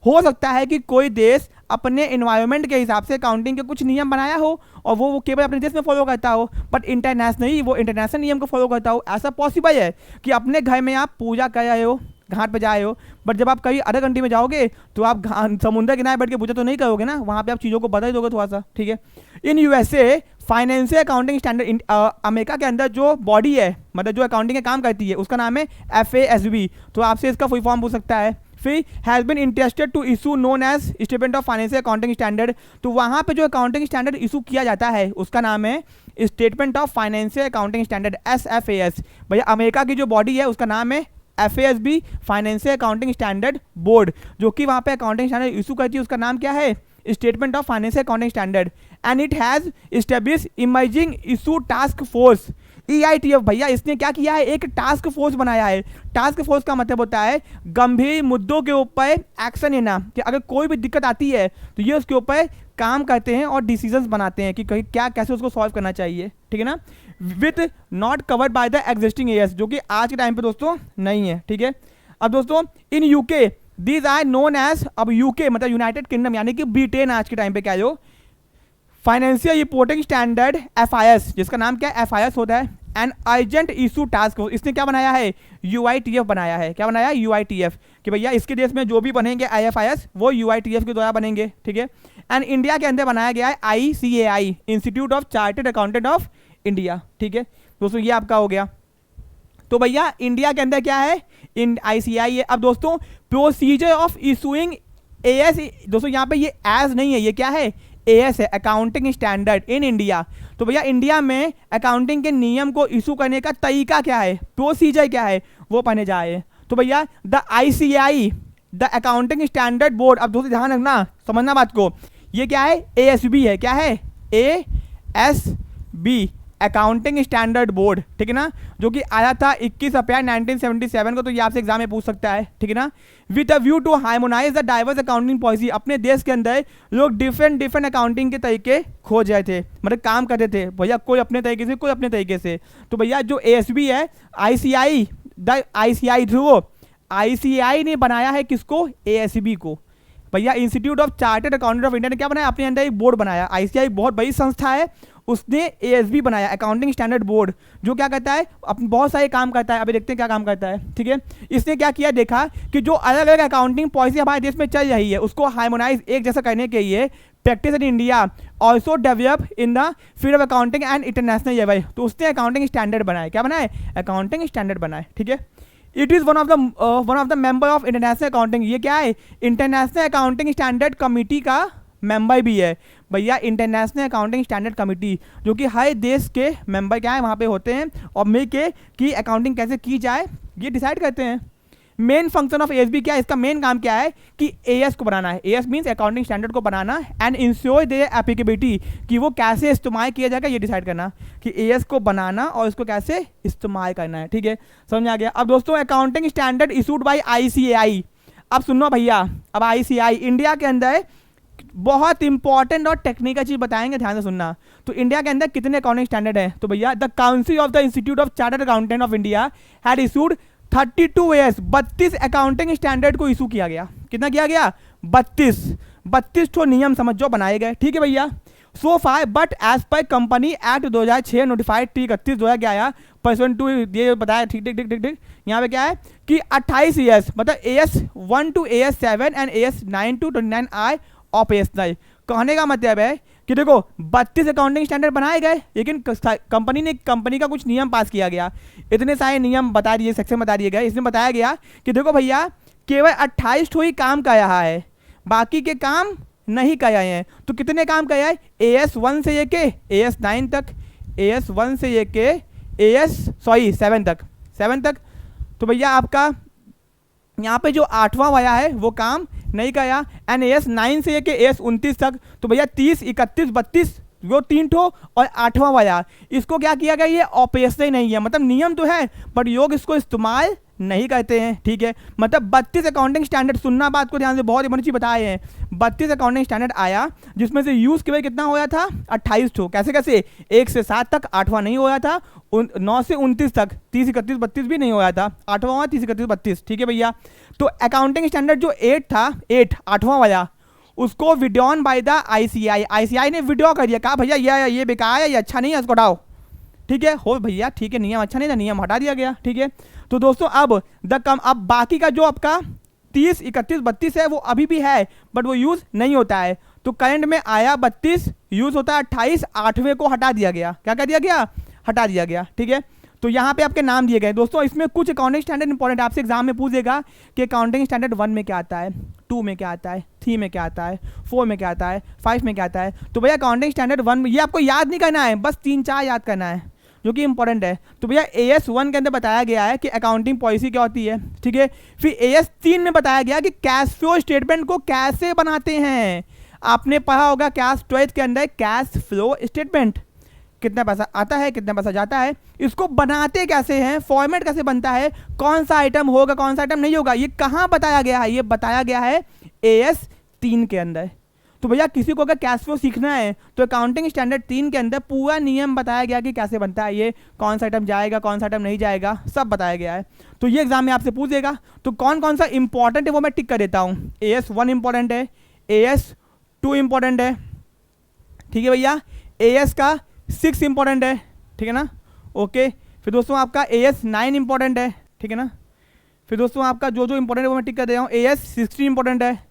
हो सकता है कि कोई देश अपने एनवायरनमेंट के हिसाब से अकाउंटिंग के कुछ नियम बनाया हो और वो केवल अपने देश में फॉलो करता हो, बट इंटरनेशनली वो इंटरनेशनल नियम को फॉलो करता हो। ऐसा पॉसिबल है कि अपने घर में आप पूजा कर रहे हो, घाट पे जाए हो, बट जब आप कहीं अदर कंट्री में जाओगे तो आप समुद्र किनारे बैठ के पूजा तो नहीं करोगे ना, वहाँ पे आप चीज़ों को बदल दोगे थोड़ा सा, ठीक है। In USA financial accounting standard, America के अंदर जो बॉडी है, मतलब जो अकाउंटिंग का काम करती है, उसका नाम है FASB। तो आपसे इसका फुल फॉर्म पूछ सकता है। फिर has been interested to issue known as statement of financial accounting standard, तो वहाँ पे जो अकाउंटिंग स्टैंडर्ड इशू किया जाता है उसका नाम है statement of financial accounting standard, SFAS। भैया अमेरिका की जो बॉडी है उसका नाम है FASB, financial accounting standard board, जो कि वहाँ पे अकाउंटिंग स्टैंडर्ड इशू करती है, उसका नाम क्या है, statement of financial accounting standard. And it has establish emerging issue task force, EITF। भैया इसने क्या किया है, एक टास्क फोर्स बनाया है। टास्क फोर्स का मतलब होता है गंभीर मुद्दों के ऊपर एक्शन लेना, कि अगर कोई भी दिक्कत आती है तो ये उसके ऊपर काम करते हैं और डिसीजंस बनाते हैं कि कहीं क्या कैसे उसको सॉल्व करना चाहिए, ठीक है ना। With not covered by the existing areas, जो कि आज के टाइम पे दोस्तों नहीं है, ठीक है। अब दोस्तों in UK these are known as, अब यूके मतलब यूनाइटेड किंगडम यानी कि ब्रिटेन आज के टाइम पे क्या है, फाइनेंशियल रिपोर्टिंग स्टैंडर्ड FIS, जिसका नाम क्या है FIS होता है, and urgent issue task force, इसने क्या बनाया है, UITF बनाया है। क्या बनाया है, UITF, कि भैया इसके देश में जो भी बनेंगे IFIS वो UITF के द्वारा बनेंगे, ठीक है। एंड इंडिया के अंदर बनाया गया है ICAI, institute of chartered accountant of India, ठीक है दोस्तों, ये आपका हो गया। तो भैया इंडिया के अंदर क्या है, ICAI है। अब दोस्तों प्रोसीजर ऑफ इशूइंग AS, दोस्तों यहाँ पे ये एज नहीं है, ये क्या है, AS है, अकाउंटिंग स्टैंडर्ड इन इंडिया। तो भैया इंडिया में अकाउंटिंग के नियम को इशू करने का तरीका क्या है, प्रोसीजर क्या है, वो पढ़ने जाए। तो भैया the ICAI, the accounting standard board, अब दोस्तों ध्यान रखना, समझना बात को, ये क्या है, ASB है, क्या है, ASB, अकाउंटिंग स्टैंडर्ड बोर्ड, ठीक है ना, जो कि आया था 21 अप्रैल 1977 को, तो ये आपसे एग्जाम में पूछ सकता है, ठीक है ना। With a view to harmonise the diverse accounting policy, अपने देश के अंदर लोग डिफरेंट अकाउंटिंग के तरीके खोज रहे थे, मतलब काम करते थे भैया, कोई अपने तरीके से, कोई अपने तरीके से। तो भैया जो ASB है, ICI, the ICI Dhruv, ICI ने बनाया है किसको? ASB को। भैया institute of chartered accountant of India ने क्या बनाया? अपने अंदर एक बोर्ड बनाया। ICI बहुत बड़ी संस्था है, उसने ASB बनाया, अकाउंटिंग स्टैंडर्ड बोर्ड, जो क्या करता है? बहुत सारे काम करता है। अभी देखते हैं क्या काम करता है, ठीक है। इसने क्या किया, देखा कि जो अलग अलग अकाउंटिंग पॉलिसी हमारे देश में चल रही है उसको हार्मोनाइज एक जैसा करने के लिए practice in India also develop in the field of accounting and international level, तो उसने अकाउंटिंग स्टैंडर्ड बनाया। क्या बनाए? अकाउंटिंग स्टैंडर्ड बनाए, ठीक है। It is one of the member of international accounting, ये क्या है? इंटरनेशनल अकाउंटिंग स्टैंडर्ड कमिटी का मेंबर भी है भैया, इंटरनेशनल अकाउंटिंग स्टैंडर्ड कमिटी, जो कि हर देश के मेंबर क्या है वहाँ पे होते हैं और मिल के कि अकाउंटिंग कैसे की जाए ये डिसाइड करते हैं। मेन फंक्शन ऑफ ASB क्या है? इसका मेन काम क्या है कि AS को बनाना है। AS मीन्स अकाउंटिंग स्टैंडर्ड को बनाना एंड इंश्योर देयर एप्लीकेबिलिटी, कि वो कैसे इस्तेमाल किया जाएगा ये डिसाइड करना, कि AS को बनाना और इसको कैसे इस्तेमाल करना है, ठीक है। समझ आ गया। अब दोस्तों accounting standard issued by ICAI, अब सुनो भैया, अब ICAI इंडिया के अंदर बहुत इंपॉर्टेंट और टेक्निकल चीज बताएंगे, ध्यान से सुनना। तो इंडिया के अंदर कितने अकाउंटिंग स्टैंडर्ड है? तो भैया the council of the institute of chartered accountant of India had issued 32 years, 32 accounting standard को इशू किया गया। कितना किया गया? 32 ठो नियम समझ जो बनाए गए, ठीक है भैया। So far but as per company act 2006 notified 31/2011 percent to, ये बताया, ठीक ठीक ठीक ठीक ठीक। यहाँ पे क्या है कि 28 years, मतलब AS1 to AS7 and AS9 to 29 are operational. कहने का मतलब है कि देखो 32 अकाउंटिंग स्टैंडर्ड बनाए गए, लेकिन कंपनी का कुछ नियम पास किया गया। इतने सारे नियम बता दिए, सेक्शन बता दिए गए। इसमें बताया गया कि देखो भैया केवल 28 ठो ही काम कर रहा है, बाकी के काम नहीं कर रहे हैं। तो कितने काम कर रहा है? AS1 से लेके AS9 तक, AS1 से लेके AS7 तक। तो भैया आपका यहाँ पे जो 8वां वाया है वो काम नहीं किया, एंड AS9 से लेके AS29 तक। तो भैया 30, 31, 32 वो 3 ठो और 8वां वाया, इसको क्या किया गया? ये ऑपरेशनल नहीं है, मतलब नियम तो है बट योग इसको इस्तेमाल नहीं करते हैं, ठीक है। मतलब 32 अकाउंटिंग स्टैंडर्ड, सुनना बात को ध्यान से, बहुत इंपॉर्टेंट चीज बताए हैं। 32 अकाउंटिंग स्टैंडर्ड आया, जिसमें से यूज केवल कितना होया था? 28 ठो। कैसे कैसे? 1 से 7 तक, 8वां नहीं होया था, 9 से 29 तक, 30, 31, 32 भी नहीं होया था, 8वां 30, 31, 32, ठीक है भैया। तो अकाउंटिंग स्टैंडर्ड जो 8 था, 8वां वाला, उसको विड्रॉन बाय द ICI ने विड्रॉ कर दिया। कहा भैया ये बेकार है, ये अच्छा नहीं है, इसको हटाओ, ठीक है। हो भैया ठीक है, नियम अच्छा नहीं था, नियम हटा दिया गया, ठीक है। तो दोस्तों अब अब बाकी का जो आपका 30, 31, 32 है वो अभी भी है बट वो यूज नहीं होता है। तो करंट में आया 32, यूज होता है 28, 8वें को हटा दिया गया। क्या कर दिया गया? हटा दिया गया, ठीक है। तो यहाँ पे आपके नाम दिए गए दोस्तों। इसमें कुछ अकाउंटिंग स्टैंडर्ड इंपॉर्टेंट, आपसे एग्जाम में पूछेगा कि अकाउंटिंग स्टैंडर्ड 1 में क्या आता है, 2 में क्या आता है, 3 में क्या आता है, 4 में क्या आता है, 5 में क्या आता है। तो भैया अकाउंटिंग स्टैंडर्ड 1 में ये आपको याद नहीं करना है, बस 3-4 याद करना है जो कि इंपॉर्टेंट है। तो भैया AS1 के अंदर बताया गया है कि अकाउंटिंग पॉलिसी क्या होती है, ठीक है। फिर AS3 में बताया गया कि कैश फ्लो स्टेटमेंट को कैसे बनाते हैं। आपने पढ़ा होगा क्लास 12 के अंदर कैश फ्लो स्टेटमेंट, कितना पैसा आता है, कितना पैसा जाता है, इसको बनाते कैसे हैं, फॉर्मेट कैसे बनता है, कौन सा आइटम होगा, कौन सा आइटम नहीं होगा, ये कहाँ बताया गया है? ये बताया गया है AS3 के अंदर। तो भैया किसी को अगर कैश फ्लो सीखना है तो अकाउंटिंग स्टैंडर्ड 3 के अंदर पूरा नियम बताया गया कि कैसे बनता है, ये कौन सा आइटम जाएगा, कौन सा आइटम नहीं जाएगा, सब बताया गया है। तो ये एग्जाम में आपसे पूछेगा। तो कौन कौन सा इंपॉर्टेंट है वो मैं टिक कर देता हूँ। AS1 इंपॉर्टेंट है, AS2 इंपॉर्टेंट है, ठीक है भैया। AS का 6 इंपॉर्टेंट है, ठीक है ना, ओके। फिर दोस्तों आपका AS9 इंपॉर्टेंट है, ठीक है ना। फिर दोस्तों आपका जो इंपॉर्टेंट है वो मैं टिक कर दे रहा हूँ। AS16 इंपॉर्टेंट है,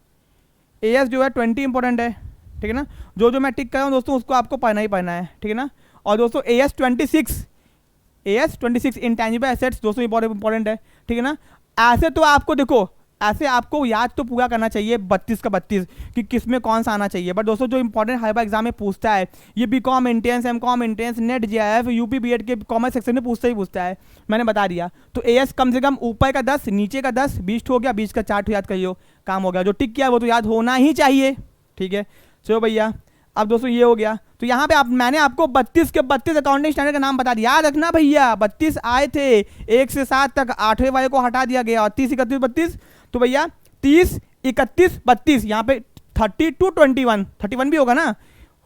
AS जो है 20 इंपॉर्टेंट है, ठीक है ना। जो मैं टिक कर रहा हूँ दोस्तों उसको आपको पढ़ना ही पढ़ना है, ठीक है ना। और दोस्तों AS26 इंटेंजिबल एसेट्स दोस्तों इंपॉर्टेंट है, ठीक है ना। ऐसे तो आपको देखो, ऐसे आपको याद तो पूरा करना चाहिए 32 का 32 कि किस में कौन सा आना चाहिए। बट दोस्तों जो इंपॉर्टेंट हर बार एग्जाम में पूछता है, ये BCom entrance, MCom entrance, net JIF, UP BEd के कॉमर्स सेक्शन में पूछता है, मैंने बता दिया। तो AS कम से कम ऊपर का 10, नीचे का 10, 20 हो गया, 20 का 4 याद करियो, काम हो गया। जो टिक किया वो तो याद होना ही चाहिए, ठीक है। चलो भैया अब दोस्तों ये हो गया। तो यहाँ पे मैंने आपको 32 के 32 अकाउंटिंग स्टैंडर्ड का नाम बता दिया, याद रखना भैया। 32 आए थे, 1 से 7 तक 8वें वाले को हटा दिया गया, और 30 31 32। तो भैया 30 31 32, यहाँ पे 30 to 21, 31 भी होगा ना।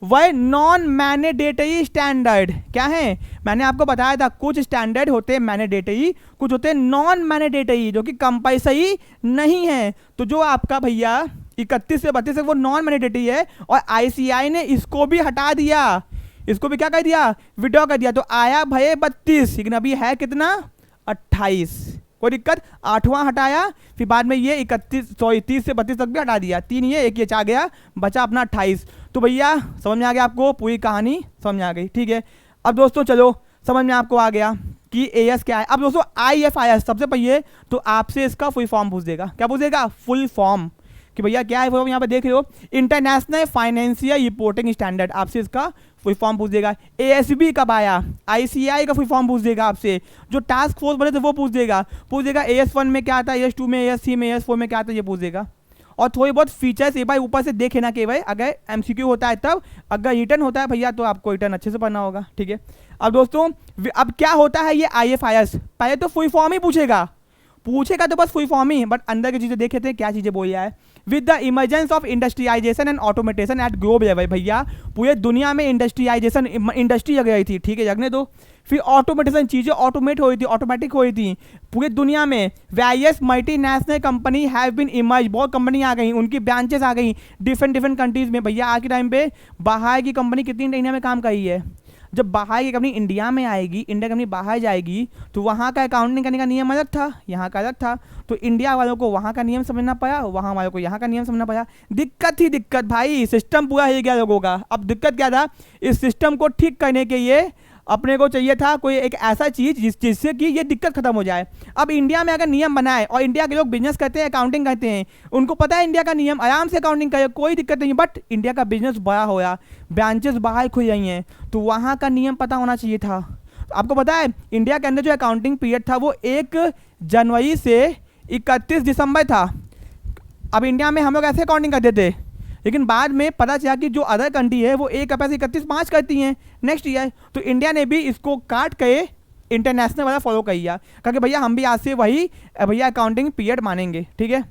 वह नॉन मैंडेटरी स्टैंडर्ड क्या है, मैंने आपको बताया था कुछ स्टैंडर्ड होते हैं मैंडेटरी, कुछ होते हैं नॉन मैंडेटरी जो कि कंपल्सरी नहीं है। तो जो आपका भैया 31 से 32 वो नॉन मैंडेटरी है, और आईसीआई ने इसको भी हटा दिया, इसको भी क्या कर दिया, विड्रॉ कर दिया। तो आया भैया 32, लेकिन अभी है कितना 28, कोई दिक्कत। 8वां हटाया, फिर बाद में ये 30 से 32 तक भी हटा दिया, 3 ये 1 ये आ गया, बचा अपना 28। तो भैया समझ में आ गया आपको, पूरी कहानी समझ में आ गई, ठीक है। अब दोस्तों चलो समझ में आपको आ गया कि एएस क्या है। अब दोस्तों आईएफआईएस, सबसे पहले तो आपसे इसका फुल फॉर्म पूछ देगा, क्या पूछ देगा, फुल फॉर्म, कि भैया क्या है वो यहाँ पे देख रहे हो, इंटरनेशनल फाइनेंशियल रिपोर्टिंग स्टैंडर्ड, आपसे इसका फुल फॉर्म पूछ देगा। एएसबी कब आया, आईसीआई का फुल फॉर्म पूछ देगा आपसे, जो टास्क फोर्स बने थे वो पूछ देगा AS1 में क्या आता है, AS2 में, AS3 में, AS4 में क्या आता है, ये पूछ देगा। और थोड़ी बहुत फीचर्स एक बार ऊपर से देखे ना कि भाई अगर एमसीक्यू होता है तब, अगर रिटर्न होता है भैया तो आपको रिटर्न अच्छे से पढ़ना होगा, ठीक है। अब दोस्तों अब क्या होता है ये आईएफआईएस, पहले तो फुल फॉर्म ही पूछेगा तो बस फुल फॉर्म ही, बट अंदर की चीजें देखे थे क्या चीजें बोल रहा है। With the emergence of industrialisation and automation at globe level, भैया पूरे दुनिया में इंडस्ट्रियलाइजेशन, इंडस्ट्री जग रही थी, ठीक है, जगने दो। फिर ऑटोमेटेशन, चीजें ऑटोमेट हो रही थी, ऑटोमेटिक हो रही थी पूरी दुनिया में। Various multinational company have been emerge, बहुत कंपनी आ गई, उनकी ब्रांचेस आ गई डिफरेंट कंट्रीज में। भैया आज के टाइम पे बाहर की कंपनी कितनी इंडिया में काम कर रही है, जब बाहर की कंपनी इंडिया में आएगी, इंडिया कंपनी बाहर जाएगी, तो वहाँ का अकाउंटिंग करने का नियम अलग था, यहाँ का अलग था। तो इंडिया वालों को वहाँ का नियम समझना पड़ा, वहाँ वालों को यहाँ का नियम समझना पड़ा। दिक्कत ही दिक्कत भाई, सिस्टम पूरा हिल गया लोगों का। अब दिक्कत क्या था, इस सिस्टम को ठीक करने के लिए अपने को चाहिए था कोई एक ऐसा चीज जिससे कि ये दिक्कत खत्म हो जाए। अब इंडिया में अगर नियम बनाए, और इंडिया के लोग बिजनेस करते हैं, अकाउंटिंग करते हैं, उनको पता है इंडिया का नियम, आराम से अकाउंटिंग करे, कोई दिक्कत नहीं। बट इंडिया का बिजनेस बड़ा हो रहा, ब्रांचेस बाहर खुल रही हैं, तो वहाँ का नियम पता होना चाहिए था। आपको पता है इंडिया के अंदर जो अकाउंटिंग पीरियड था वो 1 जनवरी से 31 दिसंबर था। अब इंडिया में हम लोग ऐसे अकाउंटिंग करते थे, लेकिन बाद में पता चला कि जो अदर कंट्री है वो 1 अप्रैल से 31 मार्च करती हैं नेक्स्ट ईयर। तो इंडिया ने भी इसको काट के इंटरनेशनल वाला फॉलो कर लिया, क्योंकि भैया हम भी आज से वही भैया अकाउंटिंग पीरियड मानेंगे, ठीक है।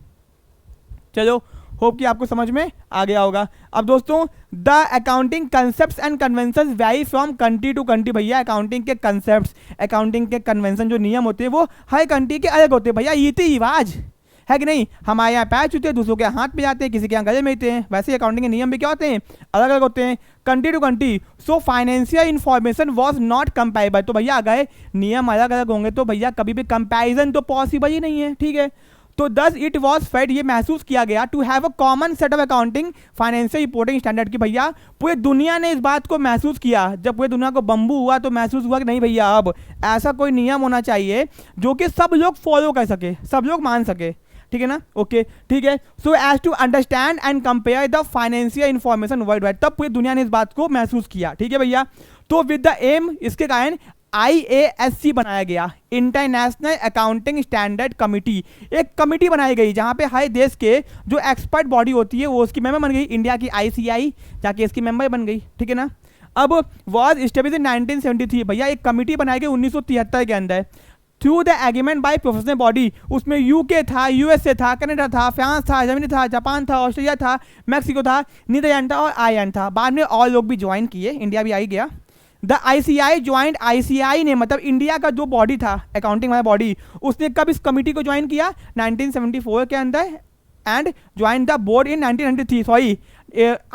चलो होप कि आपको समझ में आ गया होगा। अब दोस्तों the accounting concepts and convention vary from country to country, भैया अकाउंटिंग के कंसेप्ट्स, अकाउंटिंग के कन्वेंशन जो नियम होते हैं वो हर कंट्री के अलग होते हैं। भैया रीति रिवाज है कि नहीं, हमारे यहाँ पैर छूते हैं, दूसरों के हाथ पे जाते हैं, किसी के यहाँ गले मिलते हैं, वैसे अकाउंटिंग के नियम भी क्या होते हैं, अलग अलग होते हैं country to country. So financial information was not comparable, तो भैया अगर नियम अलग अलग होंगे तो भैया कभी भी कंपैरिजन तो पॉसिबल ही नहीं है, ठीक है। तो दस इट वॉज फेड, ये महसूस किया गया to have a common set of accounting financial reporting standard की। भैया पूरी दुनिया ने इस बात को महसूस किया, जब पूरी दुनिया को बम्बू हुआ तो महसूस हुआ कि नहीं भैया अब ऐसा कोई नियम होना चाहिए जो कि सब लोग फॉलो कर सके, सब लोग मान सके, ठीक है ना, ओके ठीक है। So as to understand and compare the financial information world wide, तब पूरी दुनिया ने इस बात को महसूस किया, ठीक है भैया। तो विद द एम, इसके कारण IASC बनाया गया, इंटरनेशनल अकाउंटिंग स्टैंडर्ड कमिटी। एक कमिटी बनाई गई जहां पे हर देश के जो एक्सपर्ट बॉडी होती है वो उसकी मेंबर बन गई। इंडिया की ICI जाके इसकी मेंबर बन गई, ठीक है ना। अब वॉज इस्टेब्लिश इन 1973, भैया एक कमिटी बनाई गई 1973 के अंदर through the agreement by professional body. उसमें UK था, USA था, कनाडा था, फ्रांस था, जर्मनी था, जापान था, ऑस्ट्रेलिया था, मैक्सिको था, नीदरलैंड था और आयरलैंड था। बाद में और लोग भी ज्वाइन किए, इंडिया भी आई गया। द ICI ज्वाइंट, ICI ने मतलब इंडिया का जो बॉडी था अकाउंटिंग वाला बॉडी, उसने कब इस कमिटी को ज्वाइन किया 1974 के अंदर, and join the board in 1993। Sorry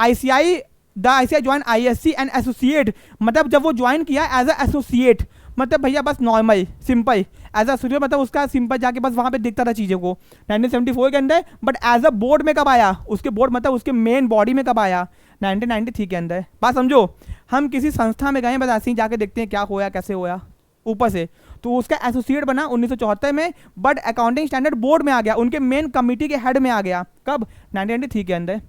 ICI join ISC and associate, मतलब जब वो ज्वाइन किया एज अ एसोसिएट, मतलब भैया बस normal simple as a student, मतलब उसका सिंपल जाके बस वहाँ पे देखता था चीज़ों को 1974 के अंदर। बट एज अ बोर्ड में कब आया, उसके बोर्ड मतलब उसके मेन बॉडी में कब आया 1993 के अंदर। बात समझो, हम किसी संस्था में गए बस ऐसे ही जाके देखते हैं क्या होया कैसे होया ऊपर से, तो उसका एसोसिएट बना 1974 में, बट अकाउंटिंग स्टैंडर्ड बोर्ड में आ गया, उनके मेन कमिटी के हेड में आ गया कब 1993 के अंदर।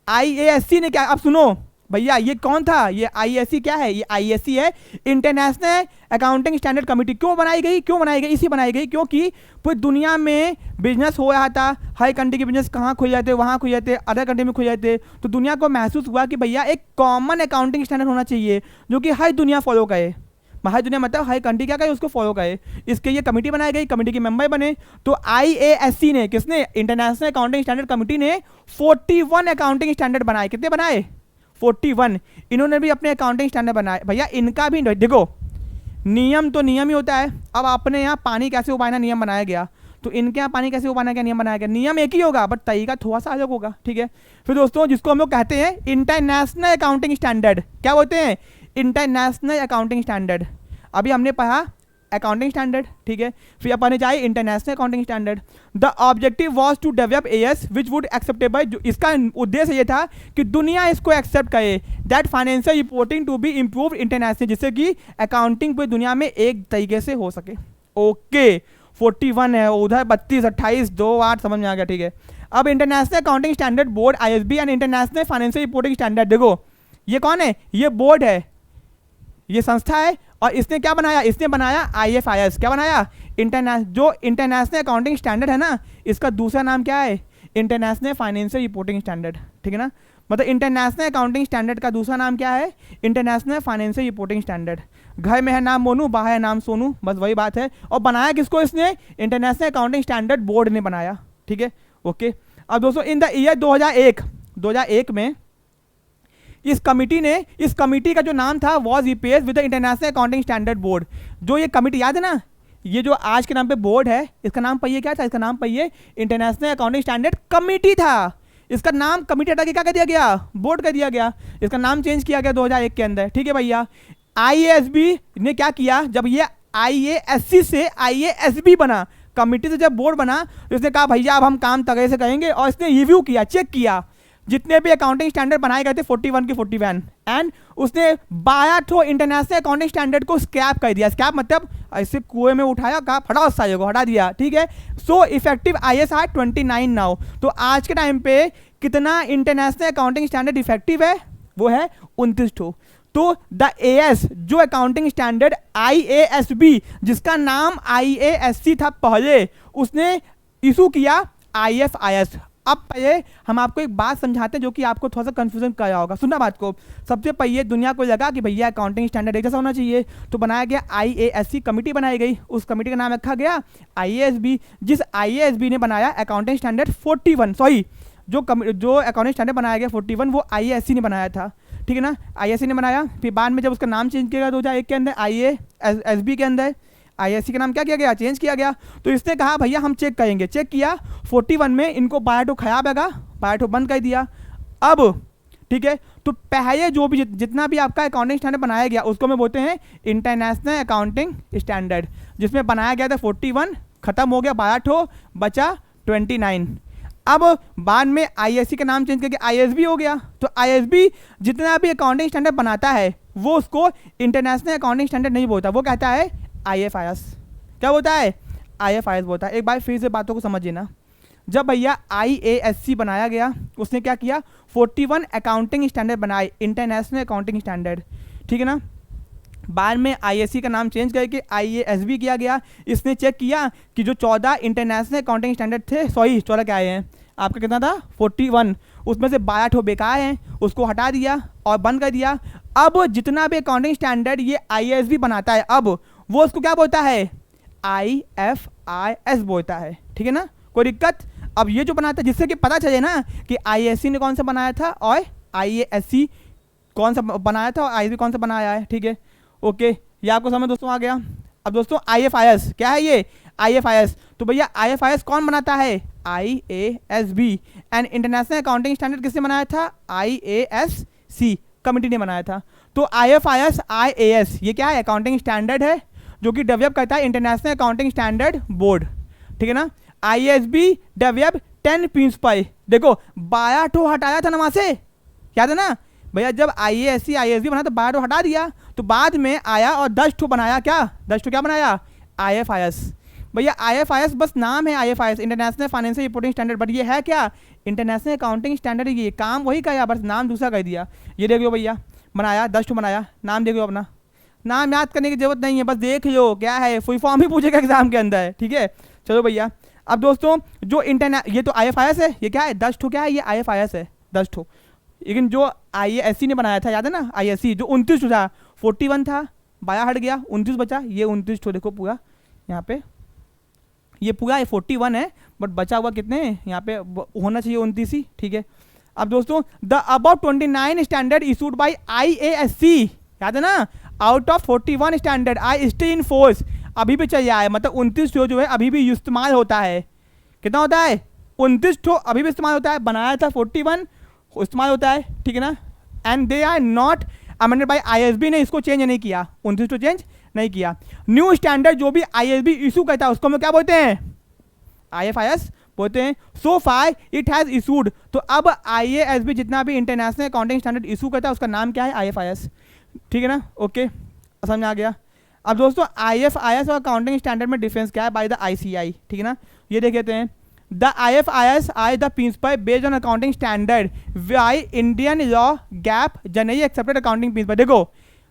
IASC ने क्या, अब सुनो भैया ये कौन था, ये आईएससी क्या है, ये आईएससी है, इंटरनेशनल अकाउंटिंग स्टैंडर्ड कमेटी। क्यों बनाई गई, क्यों बनाई गई, इसी बनाई गई क्योंकि पूरी दुनिया में बिजनेस हो रहा था, हर कंट्री के बिजनेस कहाँ खुल जाते, वहाँ खुल जाते, अदर कंट्री में खुल जाते, तो दुनिया को महसूस हुआ कि भैया एक कॉमन अकाउंटिंग स्टैंडर्ड होना चाहिए जो कि हर दुनिया फॉलो करे, हर दुनिया मतलब हर कंट्री क्या करे उसको फॉलो करे। इसके लिए कमेटी बनाई गई, कमेटी के मेंबर बने। तो आईएएससी ने, किसने, इंटरनेशनल अकाउंटिंग स्टैंडर्ड कमेटी ने 41 अकाउंटिंग स्टैंडर्ड बनाए। कितने बनाए, 41। इन्होंने भी अपने अकाउंटिंग स्टैंडर्ड बनाए। भैया इनका भी देखो, नियम तो नियम ही होता है। अब अपने यहाँ पानी कैसे उबालना नियम बनाया गया, तो इनके यहाँ पानी कैसे उबालना का नियम बनाया गया। नियम एक ही होगा बट तरीका थोड़ा सा अलग होगा, ठीक है। फिर दोस्तों जिसको हम लोग कहते हैं इंटरनेशनल अकाउंटिंग स्टैंडर्ड, क्या बोलते हैं, इंटरनेशनल अकाउंटिंग स्टैंडर्ड। अभी हमने पढ़ा अकाउंटिंग स्टैंडर्ड, ठीक है। फिर अपन जाए international accounting standard. The objective was to develop AS which would acceptable, इसका उद्देश्य ये था कि दुनिया इसको एक्सेप्ट करे, that financial reporting to be improve international, जिससे कि अकाउंटिंग पूरी दुनिया में एक तरीके से हो सके। ओके 41 है, उधर 32, 28, 2, 8 समझ में आ गया, ठीक है। अब international accounting standard board ISB and international financial reporting standard, देखो ये कौन है, ये बोर्ड है, ये संस्था है, और इसने क्या बनाया, इसने बनाया आईएफआईएस। क्या बनाया, जो इंटरनेशनल अकाउंटिंग स्टैंडर्ड है ना, इसका दूसरा नाम क्या है, इंटरनेशनल फाइनेंशियल रिपोर्टिंग स्टैंडर्ड, ठीक है ना। मतलब इंटरनेशनल अकाउंटिंग स्टैंडर्ड का दूसरा नाम क्या है, इंटरनेशनल फाइनेंशियल रिपोर्टिंग स्टैंडर्ड। घर में है नाम मोनू, बाहर है नाम सोनू, बस वही बात है। और बनाया किसको, इसने इंटरनेशनल अकाउंटिंग स्टैंडर्ड बोर्ड ने बनाया, ठीक है। ओके अब दोस्तों इन द ईयर 2001 में इस कमिटी का जो नाम था was replaced with the international accounting standard board. जो ये कमिटी याद है ना, ये जो आज के नाम पे बोर्ड है, इसका नाम पहिए क्या था, इसका नाम पहिए इंटरनेशनल अकाउंटिंग स्टैंडर्ड कमिटी था। इसका नाम कमिटी हटा के क्या कर दिया गया, बोर्ड कर दिया गया। इसका नाम चेंज किया गया 2001 के अंदर, ठीक है भैया। आईएएसबी ने क्या किया, जब ये आईएएससी से आईएएसबी बना, कमिटी से जब बोर्ड बना, तो इसने कहा भैया अब हम काम तरह से करेंगे, और इसने रिव्यू किया, चेक किया जितने भी अकाउंटिंग स्टैंडर्ड बनाए गए थे 41 के 41, एंड उसने 12 ठो इंटरनेशनल अकाउंटिंग स्टैंडर्ड को स्क्रैप कर दिया। स्क्रैप मतलब ऐसे कुएं में उठाया, कहा फटा उस सारे को हटा दिया, ठीक है। So effective ISR 29 now. तो आज के टाइम पे कितना इंटरनेशनल अकाउंटिंग स्टैंडर्ड इफेक्टिव है, वो है 29 ठो। तो द एएस जो अकाउंटिंग स्टैंडर्ड IASB, जिसका नाम IASC था पहले, उसने इशू किया IFIS। अब पहले हम आपको एक बात समझाते हैं जो कि आपको थोड़ा सा कंफ्यूजन कर रहा होगा, सुनना बात को। सबसे पहले दुनिया को लगा कि भैया अकाउंटिंग स्टैंडर्ड एक जैसा होना चाहिए, तो बनाया गया IASC कमेटी बनाई गई। उस कमेटी का नाम रखा गया IASB। जिस IASB ने बनाया अकाउंटिंग स्टैंडर्ड 41, सॉरी जो अकाउंटिंग स्टैंडर्ड बनाया गया 41 वो IASC ने बनाया था, ठीक है ना। IASC ने बनाया, फिर बाद में जब उसका नाम चेंज किया गया 2001 के अंदर IASB के अंदर, IASC का नाम क्या किया गया, चेंज किया गया। तो इसने कहा भैया हम चेक करेंगे, चेक किया 41 में इनको बायोटो खराब लगा, बायोटो बंद कर दिया। अब ठीक है, तो पहले जो भी जितना भी आपका अकाउंटिंग स्टैंडर्ड बनाया गया उसको मैं बोलते हैं इंटरनेशनल अकाउंटिंग स्टैंडर्ड, जिसमें बनाया गया था 41, खत्म हो गया, बायोटो बचा 29। अब बाद में IASC का नाम चेंज करके IASB हो गया। तो IASB जितना भी अकाउंटिंग स्टैंडर्ड बनाता है वो उसको इंटरनेशनल अकाउंटिंग स्टैंडर्ड नहीं बोलता, वो कहता है IFIS। क्या बोलता है, IFIS बोलता है। एक बार फिर से बातों को समझिए ना, जब भैया IASC बनाया गया उसने क्या किया, 41 अकाउंटिंग स्टैंडर्ड बनाए, इंटरनेशनल अकाउंटिंग स्टैंडर्ड, ठीक है ना। बाद में IASC का नाम चेंज करके IASB किया गया। इसने चेक किया कि जो 14 इंटरनेशनल अकाउंटिंग स्टैंडर्ड थे, सॉरी 14 क्या आए हैं आपका, कितना था 41, उसमें से 12 ठो बेकार हैं, उसको हटा दिया और बंद कर दिया। अब जितना भी अकाउंटिंग स्टैंडर्ड ये IASB बनाता है, अब वो उसको क्या बोलता है, IFIS बोलता है, ठीक है ना, कोई दिक्कत। अब ये जो बनाता है, जिससे कि पता चले ना कि IASC ने कौन सा बनाया था और IASC कौन सा बनाया था और IASB कौन सा बनाया है, ठीक है। ओके, ये आपको समझ दोस्तों आ गया। अब दोस्तों IFIS क्या है, ये IFIS। तो भैया IFIS कौन बनाता है, IASB। And international accounting standard किसने बनाया था, IASC कमिटी ने बनाया था। तो IFIS IAS ये क्या है, अकाउंटिंग स्टैंडर्ड है जो कि डेवलप करता है इंटरनेशनल अकाउंटिंग स्टैंडर्ड बोर्ड, ठीक है ना। IASB डेवलप 10 प्रिंसिपल, देखो 12 ठो हटाया था ना वहाँ से, याद है ना भैया, जब IASC IASB बना तो 12 ठो हटा दिया, तो बाद में आया और 10 ठो बनाया, क्या 10 ठो क्या बनाया, IFIS। भैया IFIS बस नाम है, IFIS international financial reporting standard, but ये है क्या, इंटरनेशनल अकाउंटिंग स्टैंडर्ड। ये काम वही का, बस नाम दूसरा कर दिया। ये देख लो भैया, बनाया 10 ठो बनाया, नाम देख लो अपना, नाम याद करने की जरूरत नहीं है, बस देख लो क्या है, फुल फॉर्म ही पूछेगा एग्जाम के अंदर, ठीक है। चलो भैया, अब दोस्तों जो ये तो IFIS है, ये क्या है 10 ठो, क्या है ये IFIS है 10 ठो। लेकिन जो IASC ने बनाया था, याद है ना, IASC जो 29 ठो था, 41 था, बाया हट गया, 29 बचा, ये 29 ठो देखो पूरा यहाँ पे, ये पूरा 41 है, बट बचा हुआ कितने यहाँ पे होना चाहिए 29 ही, ठीक है। अब दोस्तों the about 29 standard issued by IASC, याद है ना, out of 41 standard I still in force, अभी भी चल रहा है, मतलब 29 ठो जो है अभी भी इस्तेमाल होता है। कितना होता है 29 ठो अभी भी इस्तेमाल होता है, बनाया था 41, इस्तेमाल होता है, ठीक है ना। And they are not amended by IASB ने इसको चेंज नहीं किया, 29 ठो चेंज नहीं किया। न्यू स्टैंडर्ड जो भी IASB इशू करता है उसको हम क्या बोलते हैं, IFIS बोलते हैं। सो फार इट हैज इशूड, तो अब IASB जितना भी इंटरनेशनल अकाउंटिंग स्टैंडर्ड इशू करता है उसका नाम क्या है, IFIS, ठीक है ना, ओके समझ में आ गया। अब दोस्तों IFIS और अकाउंटिंग स्टैंडर्ड में डिफरेंस क्या है, बाय द ICI, ठीक है ना, ये देख लेते हैं। The IFIS I the principle based on accounting standard by Indian law gap generally accepted accounting principle. देखो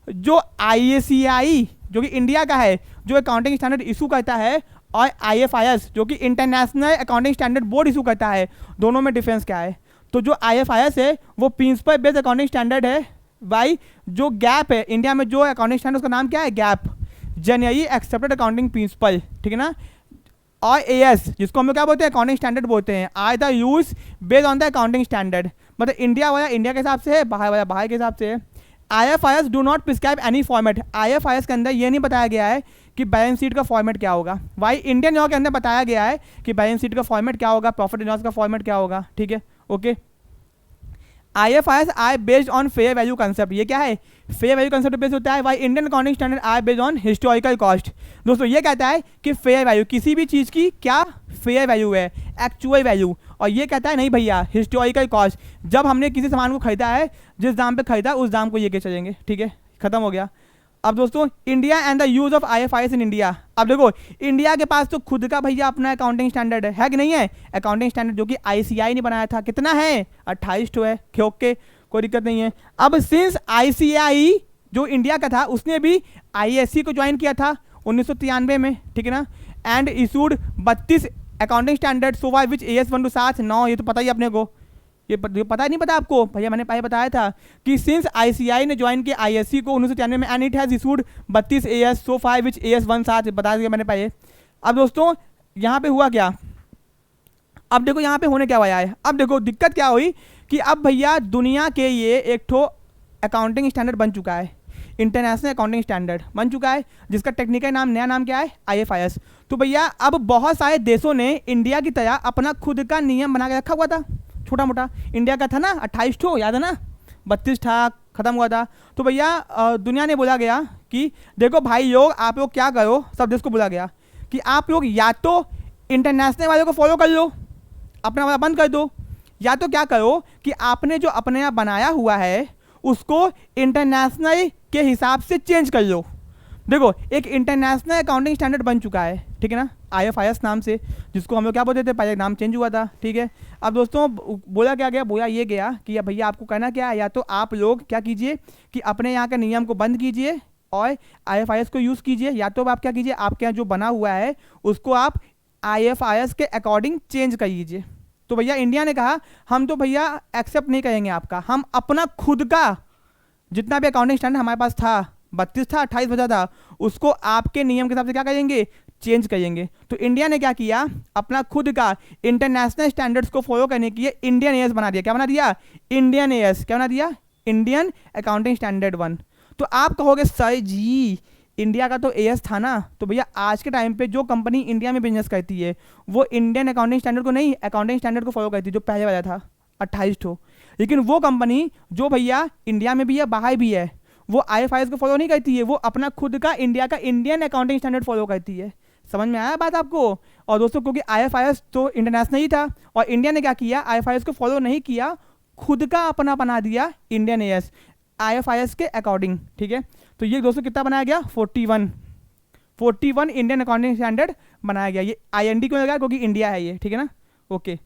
जो IACI जो कि इंडिया का है, जो अकाउंटिंग स्टैंडर्ड इशू करता है, और IFIS जो कि international accounting standard board issue करता है, दोनों में डिफरेंस क्या है। तो जो IFIS है वो प्रिंसिपल बेस्ड अकाउंटिंग स्टैंडर्ड है, भाई जो गैप है इंडिया में जो अकाउंटिंग स्टैंडर्ड उसका नाम क्या है, gap generally accepted accounting principle, ठीक है ना। और AS जिसको हम लोग क्या बोलते हैं, अकाउंटिंग स्टैंडर्ड बोलते हैं, are the use based on the accounting standard, मतलब इंडिया वाला इंडिया के हिसाब से है, बाहर वाला बाहर के हिसाब से है। IFIS do not prescribe any format, IFIS के अंदर ये नहीं बताया गया है कि बैलेंस शीट का फॉर्मेट क्या होगा। भाई इंडियन लॉ के अंदर बताया गया है कि बैलेंस शीट का फॉर्मेट क्या होगा, प्रॉफिट एंड लॉस का फॉर्मेट क्या होगा, ठीक है, okay. IFIS are based on fair value concept, ये क्या है, फेयर वैल्यू कंसेप्ट बेस्ड होता है। भाई Indian accounting standard are based on historical cost. दोस्तों ये कहता है कि फेयर वैल्यू किसी भी चीज़ की क्या फेयर वैल्यू है, एक्चुअल वैल्यू, और ये कहता है नहीं भैया हिस्टोरिकल कॉस्ट, जब हमने किसी सामान को खरीदा है, जिस दाम पे खरीदा उस दाम को ये के चलेंगे, ठीक है, खत्म हो गया। अब दोस्तों India and the use of IFIS in India, अब देखो इंडिया के पास तो खुद का भैया अपना अकाउंटिंग स्टैंडर्ड है कि नहीं है, अकाउंटिंग स्टैंडर्ड जो कि ICI ने बनाया था, कितना है 28 ठो है, ओके कोई दिक्कत नहीं है। अब सिंस ICI जो इंडिया का था उसने भी IASC को ज्वाइन किया था 1993 में, ठीक है ना, and issued 32 accounting standard so why which AS 1 to 7 9, ये तो पता ही अपने को, ये पता नहीं पता आपको भैया, मैंने पहले बताया था कि सिंस ICI ने ज्वाइन किया IASC को 1993 में, and it has issued 32 AS so five which AS 1 7, बता दिया मैंने पहले। अब दोस्तों यहाँ पे हुआ क्या, अब देखो यहाँ पे होने क्या वाला है, अब देखो दिक्कत क्या हुई कि अब भैया दुनिया के ये एक ठो अकाउंटिंग स्टैंडर्ड बन चुका है, इंटरनेशनल अकाउंटिंग स्टैंडर्ड बन चुका है, जिसका टेक्निकल नाम, नया नाम क्या है, IFIS। तो भैया अब बहुत सारे देशों ने इंडिया की तरह अपना खुद का नियम बना के रखा हुआ था, छोटा मोटा इंडिया का था ना 28 ठो, याद है ना, 32 था, खत्म हुआ था। तो भैया दुनिया ने बोला गया कि देखो भाई लोग, आप लोग क्या करो, सब देश को बोला गया कि आप लोग या तो इंटरनेशनल वाले को फॉलो कर लो, अपना वाला बंद कर दो, या तो क्या करो कि आपने जो अपने यहाँ बनाया हुआ है उसको इंटरनेशनल के हिसाब से चेंज कर लो। देखो एक इंटरनेशनल अकाउंटिंग स्टैंडर्ड बन चुका है, ठीक है ना, IFIS नाम से, जिसको हम लोग क्या बोलते थे, पहले नाम चेंज हुआ था, ठीक है। अब दोस्तों बोला क्या गया, बोला ये गया कि या भैया आपको करना क्या है, या तो आप लोग क्या कीजिए कि अपने यहाँ के नियम को बंद कीजिए और IFIS को यूज़ कीजिए, या तो आप क्या कीजिए आपके यहाँ जो बना हुआ है उसको आप IFIS के अकॉर्डिंग चेंज कर लीजिए। तो भैया इंडिया ने कहा हम तो भैया एक्सेप्ट नहीं करेंगे आपका, हम अपना खुद का जितना भी अकाउंटिंग स्टैंडर्ड हमारे पास था, 32 था 28 बचा था, उसको आपके नियम के हिसाब से क्या करेंगे, चेंज करेंगे। तो इंडिया ने क्या किया, अपना खुद का इंटरनेशनल स्टैंडर्ड्स को फॉलो करने के लिए इंडियन AS बना दिया, क्या बना दिया, इंडियन AS, क्या बना दिया, इंडियन अकाउंटिंग स्टैंडर्ड 1। तो आप कहोगे सर जी इंडिया का तो AS था ना, तो भैया आज के टाइम पे जो कंपनी इंडिया में बिजनेस करती है वो इंडियन अकाउंटिंग स्टैंडर्ड को नहीं, अकाउंटिंग स्टैंडर्ड को फॉलो करती है, जो पहले वाला था 28 ठो। लेकिन वो कंपनी जो भैया इंडिया में भी है बाहर भी है, वो IFIS को फॉलो नहीं करती है, वो अपना खुद का इंडिया का इंडियन अकाउंटिंग स्टैंडर्ड फॉलो करती है। समझ में आया बात आपको। और दोस्तों क्योंकि IFIS तो इंटरनेशनल ही था और इंडिया ने क्या किया, IFIS को फॉलो नहीं किया, खुद का अपना बना दिया इंडियन AS IFIS के अकॉर्डिंग, ठीक है। तो ये दोस्तों कितना बनाया गया, 41 41 इंडियन अकाउंटिंग स्टैंडर्ड बनाया गया। ये IND क्यों लगा, क्योंकि इंडिया है ये, ठीक है ना। ओके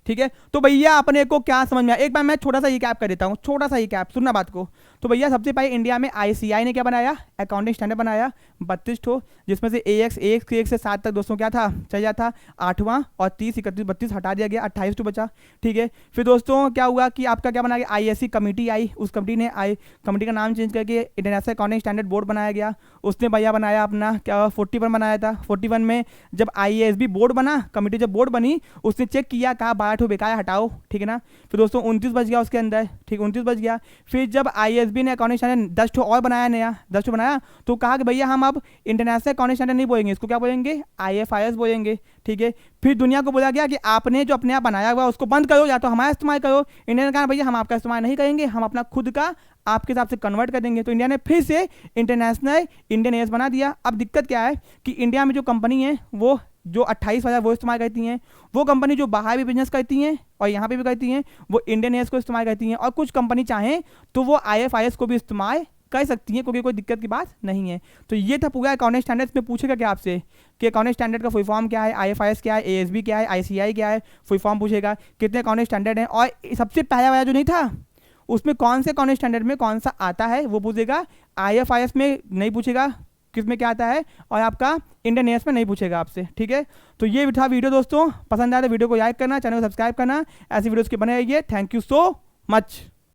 ठीक है, तो भैया अपने को क्या समझ में आया, एक बार मैं छोटा सा कैप कर देता हूँ, छोटा सा कैप, सुनना बात को। तो भैया सबसे पहले इंडिया में ICAI ने क्या बनाया, अकाउंटिंग स्टैंडर्ड बनाया 32 ठो, जिसमें से AX से 7 तक दोस्तों क्या था, चल जाता 8वां, और 30, 31, 32 हटा दिया गया, 28 ठो बचा। ठीक है, फिर दोस्तों क्या हुआ कि आपका क्या बना गया, ISC कमेटी आई, उस कमेटी का नाम चेंज करके इंटरनेशनल अकाउंटिंग स्टैंडर्ड बोर्ड बनाया गया। उसने भैया बनाया अपना क्या 41 बनाया था। 41 में जब IASB बोर्ड बना, कमेटी जब बोर्ड बनी, उसने चेक किया, कहा 12 ठो बेकार हटाओ, ठीक है ना। फिर दोस्तों 29 बच गया उसके अंदर, ठीक 29 बच गया। फिर जब ISB ने अकाउंटिंग स्टैंडर्ड 10 ठो और बनाया, नया 10 ठो बनाया, तो कहा कि भैया हम अब इंटरनेशनल अकाउंटिंग स्टैंडर्ड नहीं बोलेंगे, इसको क्या बोलेंगे, IFIS बोलेंगे। ठीक है, फिर दुनिया को बोला गया कि आपने जो अपने आप बनाया हुआ उसको बंद करो, या तो हमारा इस्तेमाल करो। इंडिया ने कहा भैया हम आपका इस्तेमाल नहीं करेंगे, हम अपना खुद का आपके हिसाब से कन्वर्ट कर देंगे। तो इंडिया ने फिर से इंटरनेशनल इंडियन एयर्स बना दिया। अब दिक्कत क्या है कि इंडिया में जो कंपनी है वो जो 28,000 वो इस्तेमाल करती हैं, वो कंपनी जो बाहर भी बिजनेस करती हैं और यहाँ पे भी करती हैं, वो इंडियन एयर्स को इस्तेमाल करती हैं। और कुछ कंपनी चाहें तो वो IFIS को भी इस्तेमाल कर सकती हैं, क्योंकि कोई दिक्कत की बात नहीं है। तो ये था पूरा अकाउंटिंग स्टैंडर्ड्स में। पूछेगा क्या आपसे कि अकाउंटिंग स्टैंडर्ड का फुल फॉर्म क्या है, IFIS क्या है, ASB क्या है, ICAI क्या है, फुल फॉर्म पूछेगा, कितने अकाउंटिंग स्टैंडर्ड हैं, और सबसे पहला वाला जो नहीं था उसमें कौन से अकाउंटिंग स्टैंडर्ड में कौन सा आता है वो पूछेगा। IFIS में नहीं पूछेगा किस में क्या आता है, और आपका इंडियन एयर्स में नहीं पूछेगा आपसे। ठीक है, तो ये था वीडियो दोस्तों, पसंद आया तो वीडियो को लाइक करना, चैनल को सब्सक्राइब करना, ऐसी वीडियोस के बने रहिए। Thank you so much.